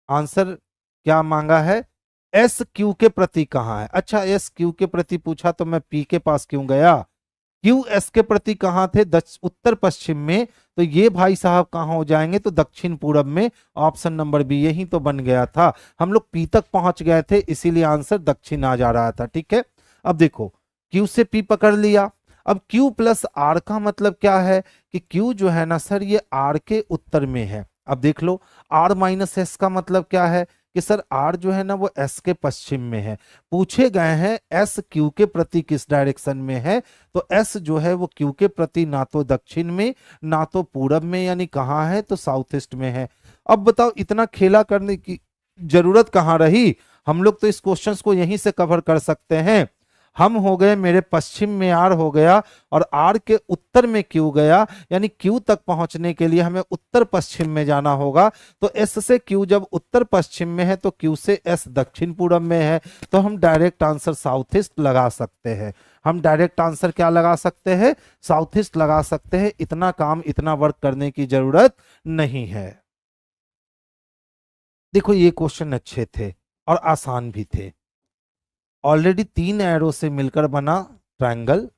S1: आंसर क्या मांगा है, एस क्यू के प्रति कहाँ है। अच्छा, एस क्यू के प्रति पूछा तो मैं पी के पास क्यों गया, क्यू एस के प्रति कहाँ थे, उत्तर पश्चिम में। तो ये भाई साहब कहाँ हो जाएंगे, तो दक्षिण पूरब में। ऑप्शन नंबर बी यही तो बन गया था। हम लोग पी तक पहुंच गए थे इसीलिए आंसर दक्षिण आ जा रहा था। ठीक है, अब देखो क्यू से पी पकड़ लिया। अब क्यू प्लस आर का मतलब क्या है कि क्यू जो है ना सर ये आर के उत्तर में है। अब देख लो आर माइनस एस का मतलब क्या है कि सर आर जो है ना वो एस के पश्चिम में है। पूछे गए हैं एस क्यू के प्रति किस डायरेक्शन में है, तो एस जो है वो क्यू के प्रति ना तो दक्षिण में ना तो पूरब में, यानी कहाँ है, तो साउथ ईस्ट में है। अब बताओ इतना खेला करने की जरूरत कहाँ रही, हम लोग तो इस क्वेश्चंस को यहीं से कवर कर सकते हैं। हम हो गए, मेरे पश्चिम में आर हो गया और आर के उत्तर में क्यू गया, यानी क्यू तक पहुंचने के लिए हमें उत्तर पश्चिम में जाना होगा। तो एस से क्यू जब उत्तर पश्चिम में है तो क्यू से एस दक्षिण पूरब में है, तो हम डायरेक्ट आंसर साउथ ईस्ट लगा सकते हैं। हम डायरेक्ट आंसर क्या लगा सकते हैं, साउथ ईस्ट लगा सकते हैं। इतना काम इतना वर्क करने की जरूरत नहीं है। देखो ये क्वेश्चन अच्छे थे और आसान भी थे। ऑलरेडी 3 एरो से मिलकर बना ट्रायंगल,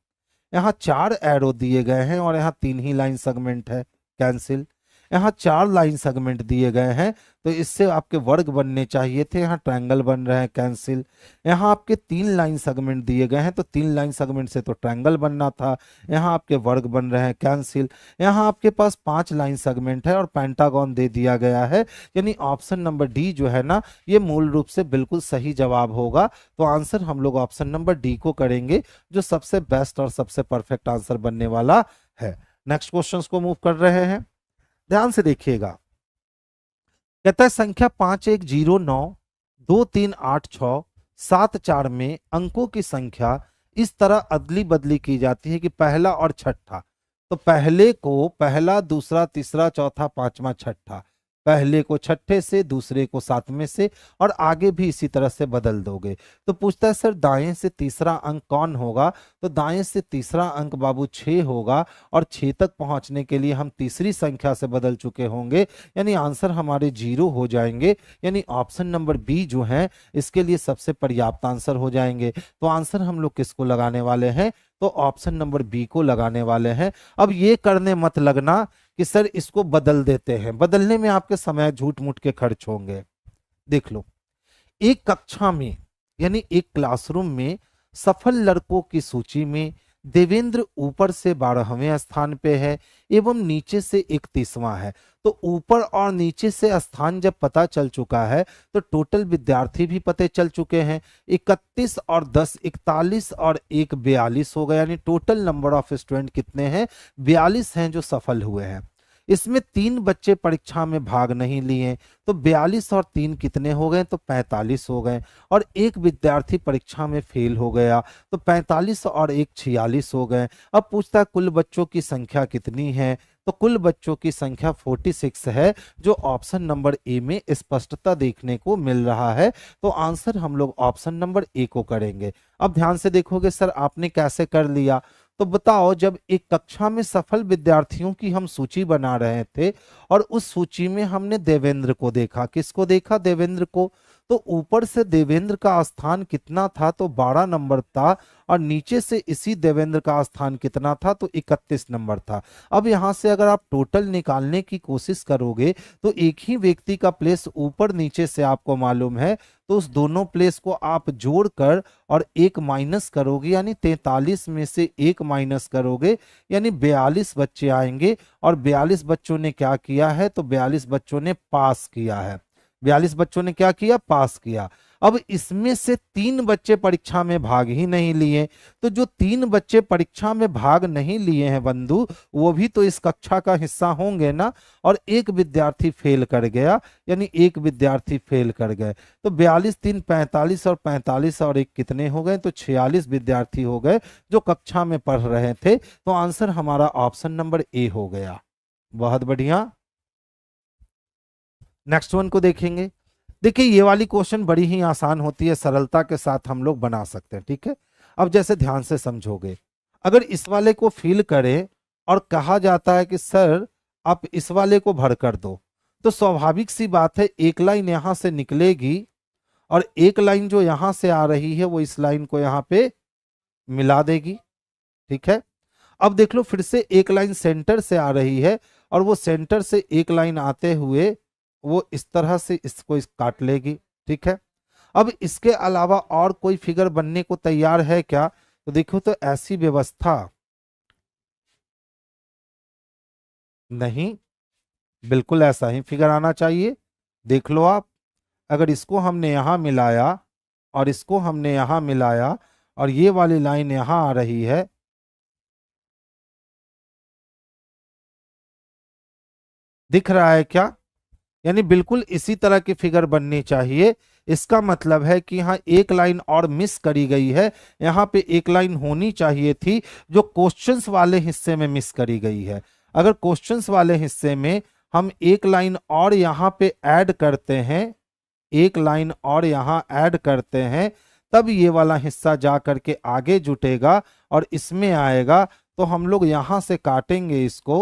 S1: यहाँ 4 एरो दिए गए हैं और यहाँ 3 ही लाइन सेगमेंट है, कैंसिल। यहाँ 4 लाइन सेगमेंट दिए गए हैं तो इससे आपके वर्ग बनने चाहिए थे, यहाँ ट्रायंगल बन रहे हैं, कैंसिल। यहाँ आपके 3 लाइन सेगमेंट दिए गए हैं तो 3 लाइन सेगमेंट से तो ट्रायंगल बनना था, यहाँ आपके वर्ग बन रहे हैं, कैंसिल। यहाँ आपके पास 5 लाइन सेगमेंट है और पेंटागन दे दिया गया है, यानी ऑप्शन नंबर डी जो है ना ये मूल रूप से बिल्कुल सही जवाब होगा। तो आंसर हम लोग ऑप्शन नंबर डी को करेंगे, जो सबसे बेस्ट और सबसे परफेक्ट आंसर बनने वाला है। नेक्स्ट क्वेश्चंस को मूव कर रहे हैं, ध्यान से देखिएगा। कहता है संख्या 5109238674 में अंकों की संख्या इस तरह अदली बदली की जाती है कि पहला और छठा, तो पहले को पहला, दूसरा, तीसरा, चौथा, पांचवा, छठा, पहले को छठे से, दूसरे को सातवें से, और आगे भी इसी तरह से बदल दोगे। तो पूछता है सर दाएं से तीसरा अंक कौन होगा, तो दाएं से तीसरा अंक बाबू 6 होगा, और 6 तक पहुंचने के लिए हम तीसरी संख्या से बदल चुके होंगे, यानी आंसर हमारे 0 हो जाएंगे, यानी ऑप्शन नंबर बी जो है इसके लिए सबसे पर्याप्त आंसर हो जाएंगे। तो आंसर हम लोग किसको लगाने वाले हैं, तो ऑप्शन नंबर बी को लगाने वाले हैं। अब ये करने मत लगना कि सर इसको बदल देते हैं, बदलने में आपके समय झूठ मूठ के खर्च होंगे। देख लो एक कक्षा में यानी एक क्लासरूम में सफल लड़कों की सूची में देवेंद्र ऊपर से 12वें स्थान पे है एवं नीचे से 31वां है। तो ऊपर और नीचे से स्थान जब पता चल चुका है तो टोटल विद्यार्थी भी पते चल चुके हैं। 31 और 10 41 और 1 42 हो गया, यानी टोटल नंबर ऑफ स्टूडेंट कितने हैं, 42 हैं जो सफल हुए हैं। इसमें 3 बच्चे परीक्षा में भाग नहीं लिए, तो 42 और 3 कितने हो गए, तो 45 हो गए। और एक विद्यार्थी परीक्षा में फेल हो गया, तो 45 और 1 46 हो गए। अब पूछता है कुल बच्चों की संख्या कितनी है, तो कुल बच्चों की संख्या 46 है, जो ऑप्शन नंबर ए में स्पष्टता देखने को मिल रहा है। तो आंसर हम लोग ऑप्शन नंबर ए को करेंगे। अब ध्यान से देखोगे सर आपने कैसे कर लिया, तो बताओ जब एक कक्षा में सफल विद्यार्थियों की हम सूची बना रहे थे और उस सूची में हमने देवेंद्र को देखा, किसको देखा, देवेंद्र को, तो ऊपर से देवेंद्र का स्थान कितना था, तो 12 नंबर था, और नीचे से इसी देवेंद्र का स्थान कितना था, तो 31 नंबर था। अब यहां से अगर आप टोटल निकालने की कोशिश करोगे तो एक ही व्यक्ति का प्लेस ऊपर नीचे से आपको मालूम है, तो उस दोनों प्लेस को आप जोड़कर और 1 माइनस करोगे, यानी 43 में से 1 माइनस करोगे, यानी 42 बच्चे आएंगे। और 42 बच्चों ने क्या किया है, तो 42 बच्चों ने पास किया है। 42 बच्चों ने क्या किया, पास किया। अब इसमें से 3 बच्चे परीक्षा में भाग ही नहीं लिए, तो जो 3 बच्चे परीक्षा में भाग नहीं लिए हैं बंधु, वो भी तो इस कक्षा का हिस्सा होंगे ना। और एक विद्यार्थी फेल कर गया, यानी एक विद्यार्थी फेल कर गए। तो 42 3 45 और 45 और एक कितने हो गए, तो 46 विद्यार्थी हो गए जो कक्षा में पढ़ रहे थे। तो आंसर हमारा ऑप्शन नंबर ए हो गया। बहुत बढ़िया। नेक्स्ट वन को देखेंगे। देखिए ये वाली क्वेश्चन बड़ी ही आसान होती है, सरलता के साथ हम लोग बना सकते हैं, ठीक है। अब जैसे ध्यान से समझोगे, अगर इस वाले को फिल करें और कहा जाता है कि सर आप इस वाले को भर कर दो, तो स्वाभाविक सी बात है एक लाइन यहां से निकलेगी और एक लाइन जो यहां से आ रही है वो इस लाइन को यहां पे मिला देगी, ठीक है। अब देख लो फिर से एक लाइन सेंटर से आ रही है और वो सेंटर से एक लाइन आते हुए वो इस तरह से इसको काट लेगी, ठीक है। अब इसके अलावा और कोई फिगर बनने को तैयार है क्या, तो देखो तो ऐसी व्यवस्था नहीं, बिल्कुल ऐसा ही फिगर आना चाहिए। देख लो आप, अगर इसको हमने यहां मिलाया और इसको हमने यहां मिलाया और ये वाली लाइन यहां आ रही है, दिख रहा है क्या, यानी बिल्कुल इसी तरह की फिगर बननी चाहिए। इसका मतलब है कि यहाँ एक लाइन और मिस करी गई है, यहाँ पे एक लाइन होनी चाहिए थी जो क्वेश्चंस वाले हिस्से में मिस करी गई है। अगर क्वेश्चंस वाले हिस्से में हम एक लाइन और यहाँ पे ऐड करते हैं, एक लाइन और यहाँ ऐड करते हैं, तब ये वाला हिस्सा जा करके आगे जुटेगा और इसमें आएगा। तो हम लोग यहाँ से काटेंगे इसको,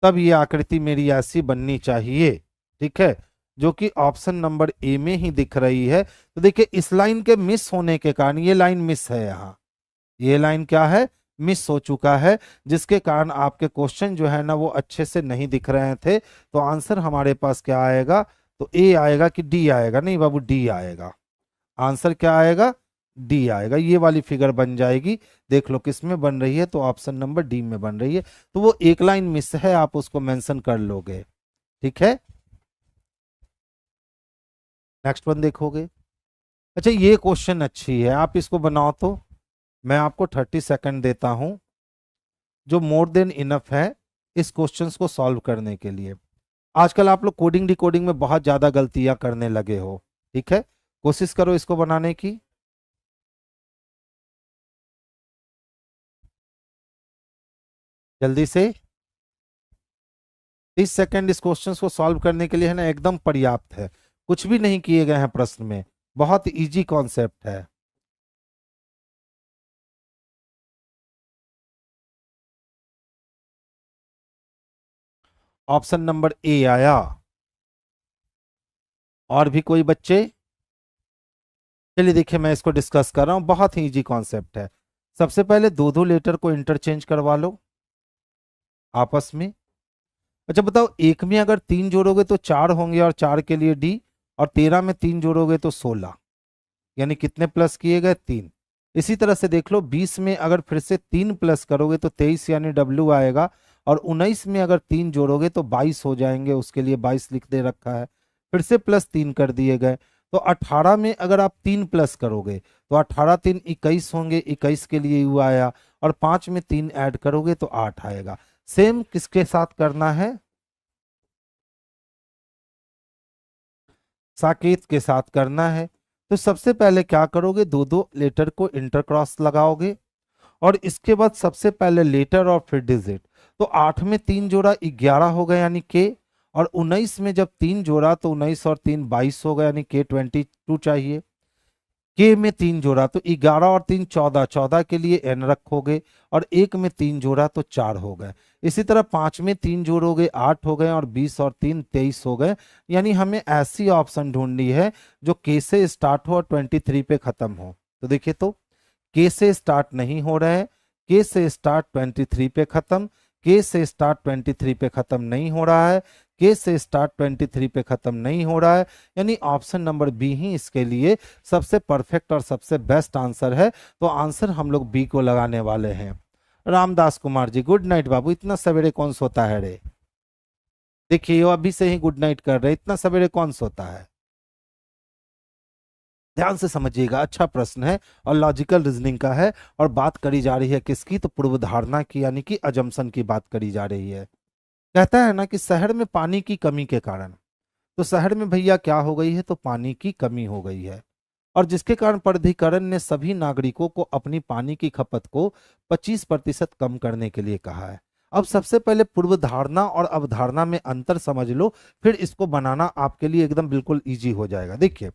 S1: तब ये आकृति मेरी ऐसी बननी चाहिए, ठीक है, जो कि ऑप्शन नंबर ए में ही दिख रही है। तो देखिए इस लाइन के मिस होने के कारण ये लाइन मिस है, यहाँ ये लाइन क्या है, मिस हो चुका है, जिसके कारण आपके क्वेश्चन जो है ना वो अच्छे से नहीं दिख रहे थे। तो आंसर हमारे पास क्या आएगा, तो ए आएगा कि डी आएगा, नहीं बाबू डी आएगा। आंसर क्या आएगा, डी आएगा। ये वाली फिगर बन जाएगी, देख लो किस में बन रही है, तो ऑप्शन नंबर डी में बन रही है। तो वो एक लाइन मिस है, आप उसको मेंशन कर लोगे, ठीक है। नेक्स्ट वन देखोगे। अच्छा ये क्वेश्चन अच्छी है, आप इसको बनाओ तो मैं आपको 30 सेकंड देता हूं, जो मोर देन इनफ है इस क्वेश्चंस को सॉल्व करने के लिए। आजकल आप लोग कोडिंग डिकोडिंग में बहुत ज्यादा गलतियां करने लगे हो, ठीक है। कोशिश करो इसको बनाने की। जल्दी से 30 सेकंड इस क्वेश्चन को सॉल्व करने के लिए है ना, एकदम पर्याप्त है। कुछ भी नहीं किए गए हैं प्रश्न में, बहुत इजी कॉन्सेप्ट है। ऑप्शन नंबर ए आया। और भी कोई बच्चे, चलिए देखिए मैं इसको डिस्कस कर रहा हूं, बहुत ही इजी कॉन्सेप्ट है। सबसे पहले दो दो लेटर को इंटरचेंज करवा लो आपस में। अच्छा बताओ, एक में अगर 3 जोड़ोगे तो 4 होंगे और 4 के लिए डी, और 13 में 3 जोड़ोगे तो 16, यानी कितने प्लस किए गए, 3। इसी तरह से देख लो 20 में अगर फिर से 3 प्लस करोगे तो 23 यानी डब्ल्यू आएगा, और 19 में अगर 3 जोड़ोगे तो 22 हो जाएंगे, उसके लिए 22 लिख दे रखा है, फिर से प्लस 3 कर दिए गए। तो 18 में अगर आप 3 प्लस करोगे तो 18 3 21 होंगे, 21 के लिए यू आया, और 5 में 3 ऐड करोगे तो 8 आएगा। सेम किसके साथ करना है, साकेत के साथ करना है। तो सबसे पहले क्या करोगे, दो दो लेटर को इंटरक्रॉस लगाओगे, और इसके बाद सबसे पहले लेटर और फिर डिजिट। तो 8 में 3 जोड़ा 11 हो गया यानी के, और 19 में जब 3 जोड़ा तो 19 और 3 22 हो गया यानी के 22 चाहिए। के में 3 जोड़ा तो 11 और 3 14, 14 के लिए एन रखोगे, और 1 में 3 जोड़ा तो 4 हो गए। इसी तरह 5 में 3 जोड़ोगे 8 हो गए, और 20 और 3 23 हो गए। यानी हमें ऐसी ऑप्शन ढूंढनी है जो के से स्टार्ट हो और 23 पे खत्म हो। तो देखिए तो के से स्टार्ट नहीं हो रहा है, के से स्टार्ट 23 पे खत्म, के से स्टार्ट 23 पे खत्म नहीं हो रहा है, के से स्टार्ट 23 पे खत्म नहीं हो रहा है, यानी ऑप्शन नंबर बी ही इसके लिए सबसे परफेक्ट और सबसे बेस्ट आंसर है। तो आंसर हम लोग बी को लगाने वाले हैं। रामदास कुमार जी गुड नाइट बाबू, इतना सवेरे कौन सोता है रे। देखिए वो अभी से ही गुड नाइट कर रहे हैं, इतना सवेरे कौन सोता है। ध्यान से समझिएगा, अच्छा प्रश्न है और लॉजिकल रीजनिंग का है। और बात करी जा रही है किसकी, तो पूर्व धारणा की, यानी कि अजम्पशन की बात करी जा रही है। कहता है ना कि शहर में पानी की कमी के कारण, तो शहर में भैया क्या हो गई है, तो पानी की कमी हो गई है। और जिसके कारण प्राधिकरण ने सभी नागरिकों को अपनी पानी की खपत को 25% कम करने के लिए कहा है। अब सबसे पहले पूर्व धारणा और अवधारणा में अंतर समझ लो, फिर इसको बनाना आपके लिए एकदम बिल्कुल इजी हो जाएगा। देखिए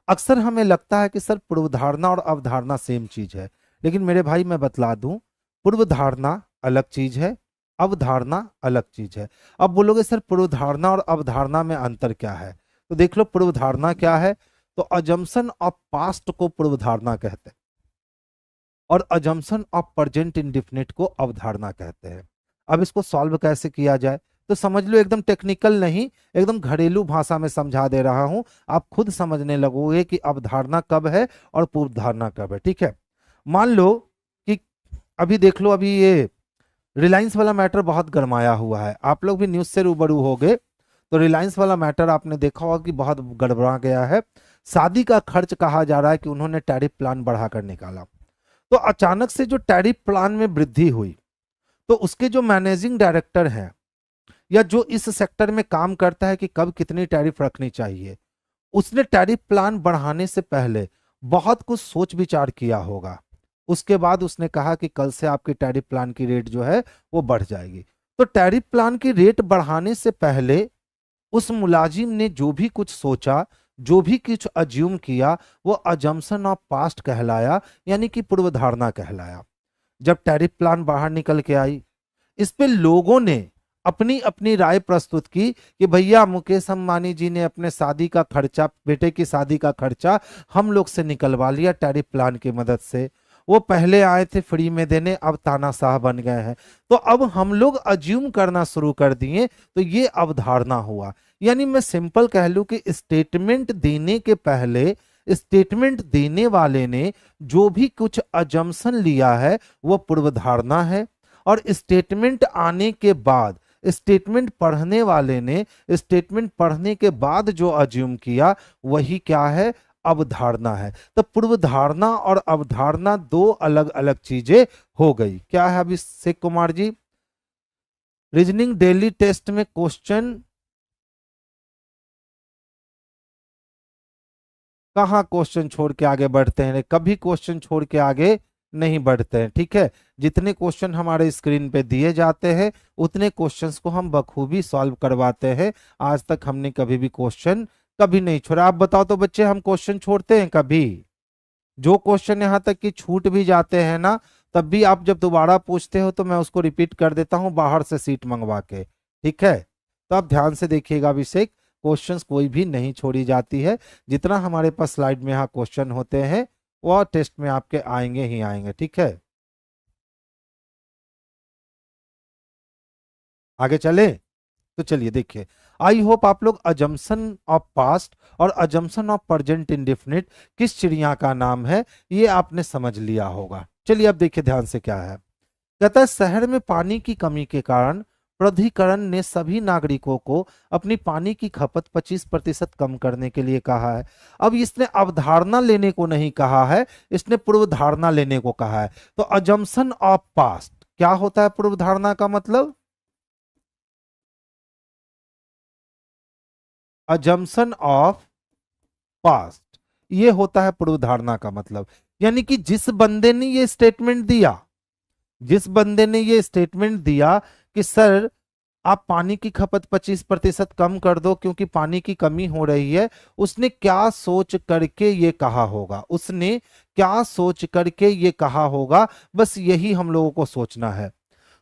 S1: अक्सर हमें लगता है कि सर पूर्व धारणा और अवधारणा सेम चीज है, लेकिन मेरे भाई मैं बतला दूं, पूर्व धारणा अलग चीज है, अवधारणा अलग चीज है। अब बोलोगे सर पूर्व धारणा और अवधारणा में अंतर क्या है, तो देख लो पूर्व धारणा क्या है, तो अजम्पशन ऑफ पास्ट को पूर्व धारणा कहते हैं और अजम्पशन ऑफ प्रेजेंट इंडेफिनिट को अवधारणा कहते हैं। अब इसको सॉल्व कैसे किया जाए, तो समझ लो, एकदम टेक्निकल नहीं, एकदम घरेलू भाषा में समझा दे रहा हूं, आप खुद समझने लगोगे कि अवधारणा कब है और पूर्व धारणा कब है। ठीक है, मान लो कि अभी देख लो, अभी ये रिलायंस वाला मैटर बहुत गरमाया हुआ है, आप लोग भी न्यूज से रूबरू हो गए, तो रिलायंस वाला मैटर आपने देखा होगा कि बहुत गड़बड़ा गया है। शादी का खर्च कहा जा रहा है कि उन्होंने टैरिफ प्लान बढ़ाकर निकाला, तो अचानक से जो टैरिफ प्लान में वृद्धि हुई, तो उसके जो मैनेजिंग डायरेक्टर हैं या जो इस सेक्टर में काम करता है कि कब कितनी टैरिफ रखनी चाहिए, उसने टैरिफ प्लान बढ़ाने से पहले बहुत कुछ सोच विचार किया होगा। उसके बाद उसने कहा कि कल से आपकी टैरिफ प्लान की रेट जो है वो बढ़ जाएगी। तो टैरिफ प्लान की रेट बढ़ाने से पहले उस मुलाजिम ने जो भी कुछ सोचा, जो भी कुछ अज्यूम किया, वो अजम्पशन ऑफ पास्ट कहलाया, यानी कि पूर्व धारणा कहलाया। जब टैरिफ प्लान बाहर निकल के आई, इस पे लोगों ने अपनी अपनी राय प्रस्तुत की कि भैया मुकेश अंबानी जी ने अपने शादी का खर्चा, बेटे की शादी का खर्चा हम लोग से निकलवा लिया टैरिफ प्लान की मदद से। वो पहले आए थे फ्री में देने, अब तानाशाह बन गए हैं, तो अब हम लोग अज्यूम करना शुरू कर दिए, तो ये अवधारणा हुआ। यानी मैं सिंपल कह लूं कि स्टेटमेंट देने के पहले स्टेटमेंट देने वाले ने जो भी कुछ अजम्पशन लिया है वो पूर्व धारणा है, और स्टेटमेंट आने के बाद स्टेटमेंट पढ़ने वाले ने स्टेटमेंट पढ़ने के बाद जो अज्यूम किया वही क्या है, अवधारणा है। तो पूर्व धारणा और अवधारणा दो अलग अलग चीजें हो गई। क्या है Abhishek Kumar ji, reasoning daily test में क्वेश्चन कहाँ क्वेश्चन छोड़ के आगे बढ़ते हैं, कभी क्वेश्चन छोड़ के आगे नहीं बढ़ते हैं। ठीक है, जितने क्वेश्चन हमारे स्क्रीन पे दिए जाते हैं उतने क्वेश्चंस को हम बखूबी सॉल्व करवाते हैं। आज तक हमने कभी भी क्वेश्चन कभी नहीं छोड़ा। आप बताओ तो बच्चे, हम क्वेश्चन छोड़ते हैं कभी? जो क्वेश्चन यहाँ तक कि छूट भी जाते हैं ना, तब भी आप जब दोबारा पूछते हो तो मैं उसको रिपीट कर देता हूँ बाहर से सीट मंगवा के। ठीक है, तो आप ध्यान से देखिएगा अभिषेक, क्वेश्चंस कोई भी नहीं छोड़ी जाती है। जितना हमारे पास स्लाइड में यहाँ क्वेश्चन होते हैं वो टेस्ट में आपके आएंगे ही आएंगे। ठीक है, आगे चले तो चलिए देखिए, आई होप आप लोग अजम्पशन ऑफ पास्ट और अजम्पशन ऑफ प्रेजेंट इंडेफिनिट किस चिड़िया का नाम है ये आपने समझ लिया होगा। चलिए अब देखिए ध्यान से क्या है। कहता है शहर में पानी की कमी के कारण प्राधिकरण ने सभी नागरिकों को अपनी पानी की खपत 25% कम करने के लिए कहा है। अब इसने अवधारणा लेने को नहीं कहा है, इसने पूर्व धारणा लेने को कहा है। तो अजम्पशन ऑफ पास्ट क्या होता है, पूर्व धारणा का मतलब? अजम्पशन ऑफ पास्ट ये होता है पूर्व धारणा का मतलब। यानी कि जिस बंदे ने ये स्टेटमेंट दिया, जिस बंदे ने ये स्टेटमेंट दिया कि सर आप पानी की खपत 25% कम कर दो क्योंकि पानी की कमी हो रही है, उसने क्या सोच करके ये कहा होगा, उसने क्या सोच करके ये कहा होगा, बस यही हम लोगों को सोचना है।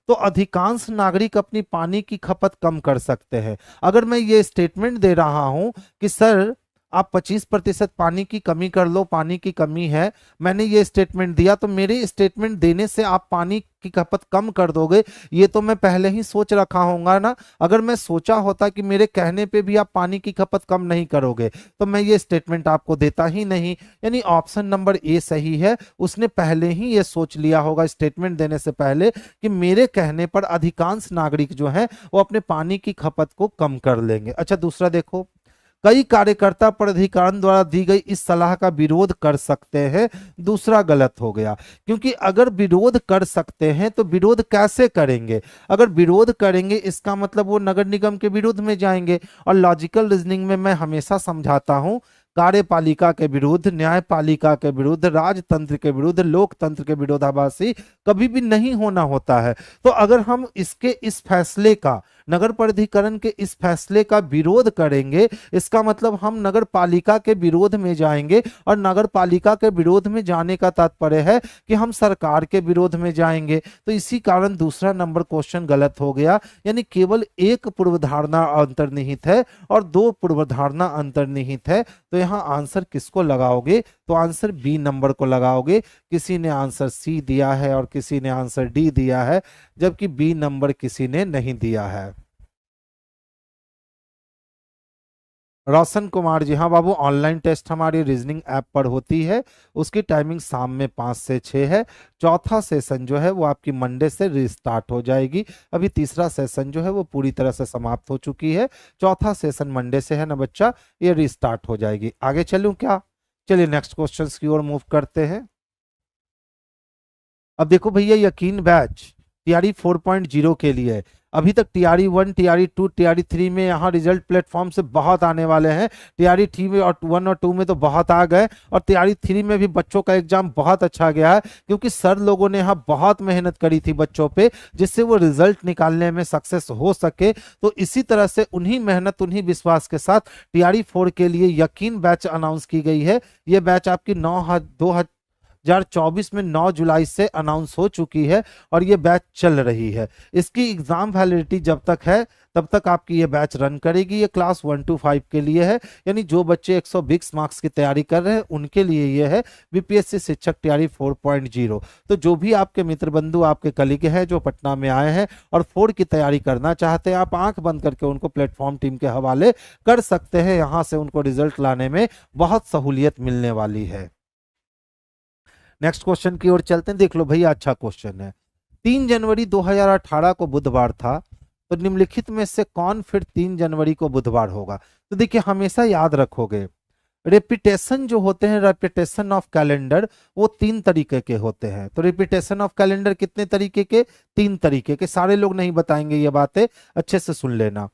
S1: तो अधिकांश नागरिक अपनी पानी की खपत कम कर सकते हैं। अगर मैं ये स्टेटमेंट दे रहा हूं कि सर आप 25% पानी की कमी कर लो, पानी की कमी है, मैंने ये स्टेटमेंट दिया, तो मेरे स्टेटमेंट देने से आप पानी की खपत कम कर दोगे, ये तो मैं पहले ही सोच रखा होगा ना। अगर मैं सोचा होता कि मेरे कहने पे भी आप पानी की खपत कम नहीं करोगे, तो मैं ये स्टेटमेंट आपको देता ही नहीं। यानी ऑप्शन नंबर ए सही है, उसने पहले ही ये सोच लिया होगा स्टेटमेंट देने से पहले कि मेरे कहने पर अधिकांश नागरिक जो है वो अपने पानी की खपत को कम कर लेंगे। अच्छा, दूसरा देखो, कई कार्यकर्ता प्राधिकरण द्वारा दी गई इस सलाह का विरोध कर सकते हैं। दूसरा गलत हो गया, क्योंकि अगर विरोध कर सकते हैं तो विरोध कैसे करेंगे? अगर विरोध करेंगे इसका मतलब वो नगर निगम के विरोध में जाएंगे, और लॉजिकल रीजनिंग में मैं हमेशा समझाता हूं, कार्यपालिका के विरुद्ध, न्यायपालिका के विरुद्ध, राजतंत्र के विरुद्ध, लोकतंत्र के विरोधाभासी कभी भी नहीं होना होता है। तो अगर हम इसके इस फैसले का, नगर प्राधिकरण के इस फैसले का विरोध करेंगे, इसका मतलब हम नगर पालिका के विरोध में जाएंगे, और नगर पालिका के विरोध में जाने का तात्पर्य है कि हम सरकार के विरोध में जाएंगे। तो इसी कारण दूसरा नंबर क्वेश्चन गलत हो गया। यानी केवल एक पूर्वधारणा अंतर्निहित है और दो पूर्वधारणा अंतर्निहित है। तो यहाँ आंसर किसको लगाओगे? तो आंसर बी नंबर को लगाओगे। किसी ने आंसर सी दिया है और किसी ने आंसर डी दिया है, जबकि बी नंबर किसी ने नहीं दिया है। रोशन कुमार जी, हाँ बाबू, ऑनलाइन टेस्ट हमारी रीजनिंग ऐप पर होती है, उसकी टाइमिंग शाम में 5 से 6 है। चौथा सेशन जो है वो आपकी मंडे से रिस्टार्ट हो जाएगी। अभी तीसरा सेशन जो है वो पूरी तरह से समाप्त हो चुकी है, चौथा सेशन मंडे से है ना बच्चा, ये रिस्टार्ट हो जाएगी। आगे चलूं क्या? चलिए नेक्स्ट क्वेश्चंस की ओर मूव करते हैं। अब देखो भैया, यकीन बैच टीआरई 4.0 के लिए अभी तक टीआरई 1, टीआरई 2, टीआरई 3 में यहाँ रिजल्ट प्लेटफॉर्म से बहुत आने वाले हैं। टीआरई 3 में और 1 और 2 में तो बहुत आ गए, और टीआरई 3 में भी बच्चों का एग्जाम बहुत अच्छा गया है, क्योंकि सर लोगों ने यहाँ बहुत मेहनत करी थी बच्चों पे, जिससे वो रिजल्ट निकालने में सक्सेस हो सके। तो इसी तरह से उन्हीं मेहनत, उन्हीं विश्वास के साथ टीआरई 4 के लिए यकीन बैच अनाउंस की गई है। ये बैच आपकी 2024 में 9 जुलाई से अनाउंस हो चुकी है, और ये बैच चल रही है। इसकी एग्जाम वैलिडिटी जब तक है तब तक आपकी ये बैच रन करेगी। ये क्लास 1 to 5 के लिए है, यानी जो बच्चे 120 मार्क्स की तैयारी कर रहे हैं उनके लिए ये है बीपीएससी शिक्षक तैयारी 4.0। तो जो भी आपके मित्र बंधु, आपके कलीग हैं जो पटना में आए हैं और 4 की तैयारी करना चाहते हैं, आप आंख बंद करके उनको प्लेटफॉर्म टीम के हवाले कर सकते हैं। यहाँ से उनको रिजल्ट लाने में बहुत सहूलियत मिलने वाली है। नेक्स्ट क्वेश्चन की ओर चलते हैं। देख लो भैया, अच्छा क्वेश्चन है। 3 जनवरी 2018 को बुधवार था, तो निम्नलिखित में से कौन फिर 3 जनवरी को बुधवार होगा? तो देखिए, हमेशा याद रखोगे, रेपिटेशन जो होते हैं, रेपिटेशन ऑफ कैलेंडर, वो 3 तरीके के होते हैं। तो रेपिटेशन ऑफ कैलेंडर कितने तरीके के? 3 तरीके के। सारे लोग नहीं बताएंगे ये बातें, अच्छे से सुन लेना।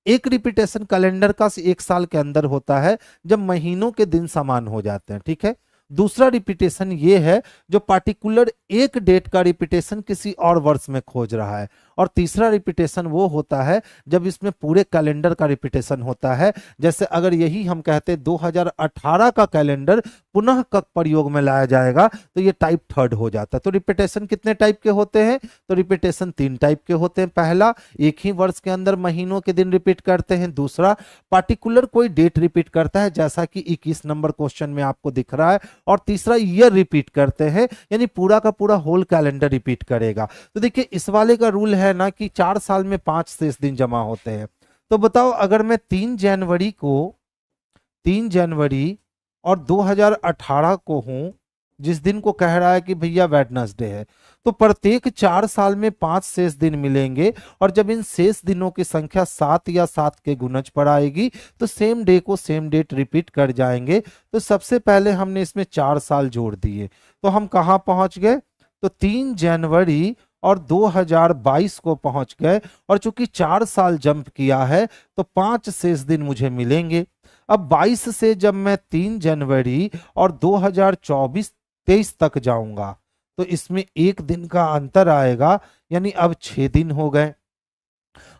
S1: एक रिपीटेशन कैलेंडर का 1 साल के अंदर होता है, जब महीनों के दिन समान हो जाते हैं, ठीक है। दूसरा रिपीटेशन ये है जो पार्टिकुलर एक डेट का रिपीटेशन किसी और वर्ष में खोज रहा है। और तीसरा रिपीटेशन वो होता है जब इसमें पूरे कैलेंडर का रिपीटेशन होता है। जैसे अगर यही हम कहते 2018 का कैलेंडर पुनः कब प्रयोग में लाया जाएगा, तो ये टाइप 3 हो जाता है। तो रिपीटेशन कितने टाइप के होते हैं? तो रिपीटेशन 3 टाइप के होते हैं। पहला, एक ही वर्ष के अंदर महीनों के दिन रिपीट करते हैं। दूसरा, पार्टिकुलर कोई डेट रिपीट करता है, जैसा कि 21 नंबर क्वेश्चन में आपको दिख रहा है। और तीसरा, ईयर रिपीट करते हैं, यानी पूरा का पूरा होल कैलेंडर रिपीट करेगा। तो देखिए, इस वाले का रूल है ना कि 4 साल में 5 शेष दिन जमा होते हैं। तो बताओ, अगर मैं 3 जनवरी और 2018 को हूं, जिस दिन को कह रहा है कि भैया वेडनेसडे है, तो प्रत्येक 4 साल में 5 शेष दिन मिलेंगे। और जब इन शेष दिनों की संख्या 7 या 7 के गुणज पर आएगी, तो सेम डे को सेम डेट रिपीट कर जाएंगे। तो सबसे पहले हमने इसमें 4 साल जोड़ दिए, तो हम कहां पहुंच गए? तो 3 जनवरी और 2022 को पहुंच गए। और चूंकि 4 साल जंप किया है, तो 5 शेष दिन मुझे मिलेंगे। अब 22 से जब मैं 3 जनवरी और 2023 तक जाऊंगा, तो इसमें 1 दिन का अंतर आएगा, यानी अब 6 दिन हो गए।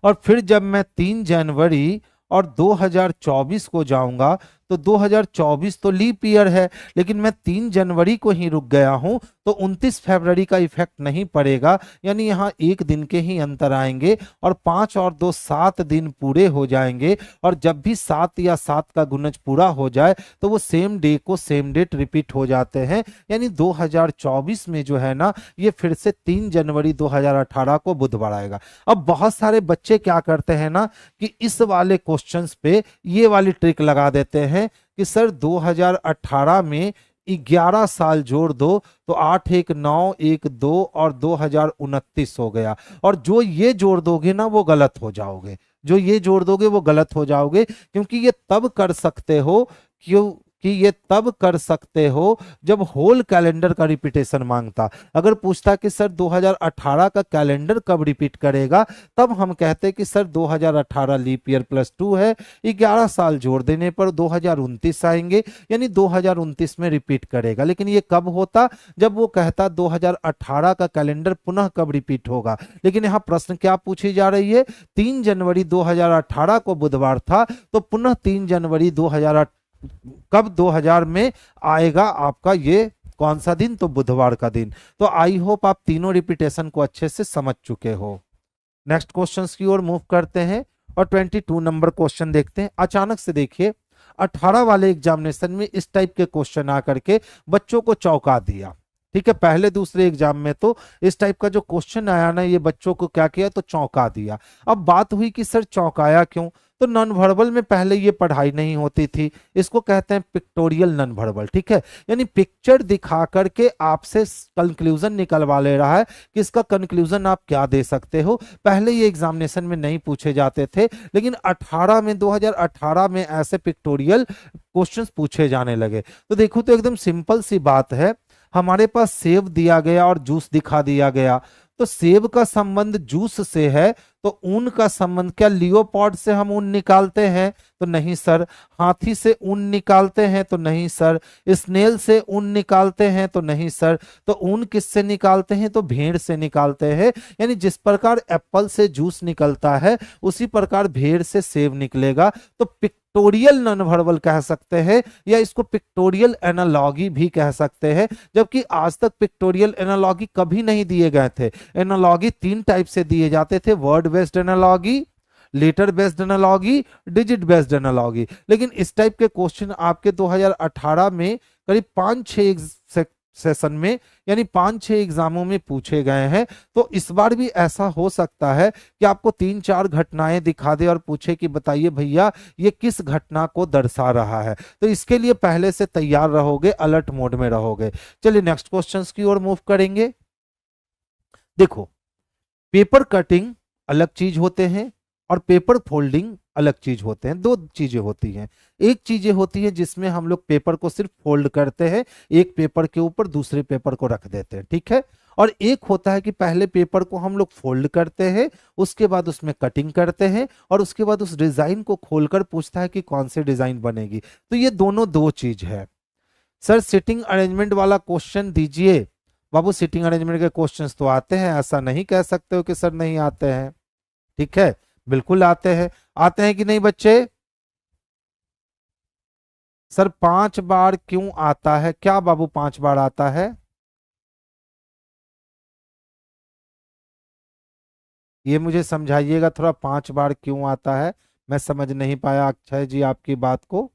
S1: और फिर जब मैं 3 जनवरी और 2024 को जाऊंगा, तो 2024 तो लीप ईयर है, लेकिन मैं 3 जनवरी को ही रुक गया हूं, तो 29 फरवरी का इफेक्ट नहीं पड़ेगा, यानी यहाँ एक दिन के ही अंतर आएंगे और 5 और 2 7 दिन पूरे हो जाएंगे। और जब भी 7 या 7 का गुणज पूरा हो जाए तो वो सेम डे को सेम डेट रिपीट हो जाते हैं, यानी 2024 में जो है ना ये फिर से 3 जनवरी 2018 को बुधवार आएगा। अब बहुत सारे बच्चे क्या करते हैं ना कि इस वाले क्वेश्चंस पे ये वाली ट्रिक लगा देते हैं कि सर 2018 में 11 साल जोड़ दो तो 8 1 9 1 2 और 2029 हो गया, और जो ये जोड़ दोगे ना वो गलत हो जाओगे, जो ये जोड़ दोगे वो गलत हो जाओगे, क्योंकि ये तब कर सकते हो क्यों कि ये तब कर सकते हो जब होल कैलेंडर का रिपीटेशन मांगता। अगर पूछता कि सर 2018 का कैलेंडर कब रिपीट करेगा, तब हम कहते कि सर 2018 लीप ईयर +2 है, 11 साल जोड़ देने पर 2029 आएंगे, यानी 2029 में रिपीट करेगा। लेकिन ये कब होता, जब वो कहता 2018 का कैलेंडर पुनः कब रिपीट होगा। लेकिन यहाँ प्रश्न क्या पूछी जा रही है, 3 जनवरी 2018 को बुधवार था, तो पुनः 3 जनवरी 2018 कब 2000 में आएगा आपका ये कौन सा दिन, तो बुधवार का दिन। तो आई होप आप तीनों रिपीटेशन को अच्छे से समझ चुके हो। नेक्स्ट क्वेश्चंस की ओर मूव करते हैं और 22 नंबर क्वेश्चन देखते हैं। अचानक से देखिए 18 वाले एग्जामिनेशन में इस टाइप के क्वेश्चन आकर के बच्चों को चौंका दिया। ठीक है, पहले दूसरे एग्जाम में तो इस टाइप का जो क्वेश्चन आया ना ये बच्चों को क्या किया, तो चौंका दिया। अब बात हुई कि सर चौंकाया क्यों, तो नॉन वर्बल में पहले ये पढ़ाई नहीं होती थी, इसको कहते हैं पिक्टोरियल नॉन वर्बल। ठीक है, यानी पिक्चर दिखा करके आपसे कंक्लूजन निकलवा ले रहा है कि इसका कंक्लूजन आप क्या दे सकते हो। पहले ये एग्जामिनेशन में नहीं पूछे जाते थे, लेकिन 2018 में ऐसे पिक्टोरियल क्वेश्चंस पूछे जाने लगे। तो देखो तो एकदम सिंपल सी बात है, हमारे पास सेब दिया गया और जूस दिखा दिया गया, तो सेब का संबंध जूस से है, तो ऊन का संबंध क्या लियोपॉर्ड से हम ऊन निकालते हैं, तो नहीं सर। हाथी से ऊन निकालते हैं, तो नहीं सर। स्नेल से ऊन निकालते हैं, तो नहीं सर। तो ऊन किससे निकालते हैं, तो भेड़ से निकालते हैं। यानी जिस प्रकार एप्पल से जूस निकलता है उसी प्रकार भेड़ से सेब निकलेगा। तो पिक्टोरियल नॉन वर्बल कह सकते हैं, या इसको पिक्टोरियल एनालॉगी भी कह सकते हैं, जबकि आज तक पिक्टोरियल एनालॉगी कभी नहीं दिए गए थे। एनालॉगी 3 टाइप से दिए जाते थे, word based analogy, letter based analogy, digit based analogy. लेकिन इस टाइप के क्वेश्चन आपके 2018 में करीब 5-6 सेशन में यानी 5-6 एग्जामों में पूछे गए हैं। तो इस बार भी ऐसा हो सकता है कि आपको 3-4 घटनाएं दिखा दे और पूछे कि बताइए भैया ये किस घटना को दर्शा रहा है। तो इसके लिए पहले से तैयार रहोगे, अलर्ट मोड में रहोगे। चलिए नेक्स्ट क्वेश्चंस की ओर मूव करेंगे। देखो, पेपर कटिंग अलग चीज होते हैं और पेपर फोल्डिंग अलग चीज होते हैं। 2 चीजें होती हैं। एक चीजें होती है जिसमें हम लोग पेपर को सिर्फ फोल्ड करते हैं, एक पेपर के ऊपर दूसरे पेपर को रख देते हैं। ठीक है, और एक होता है कि पहले पेपर को हम लोग फोल्ड करते हैं, उसके बाद उसमें कटिंग करते हैं और उसके बाद उस डिजाइन को खोलकर पूछता है कि कौन सी डिजाइन बनेगी। तो ये दोनों 2 चीज है। सर सिटिंग अरेंजमेंट वाला क्वेश्चन दीजिए। बाबू सिटिंग अरेंजमेंट के क्वेश्चंस तो आते हैं, ऐसा नहीं कह सकते हो कि सर नहीं आते हैं। ठीक है, बिल्कुल आते हैं। आते हैं कि नहीं बच्चे? सर 5 बार क्यों आता है? क्या बाबू 5 बार आता है? ये मुझे समझाइएगा थोड़ा, 5 बार क्यों आता है? मैं समझ नहीं पाया अक्षय जी आपकी बात को।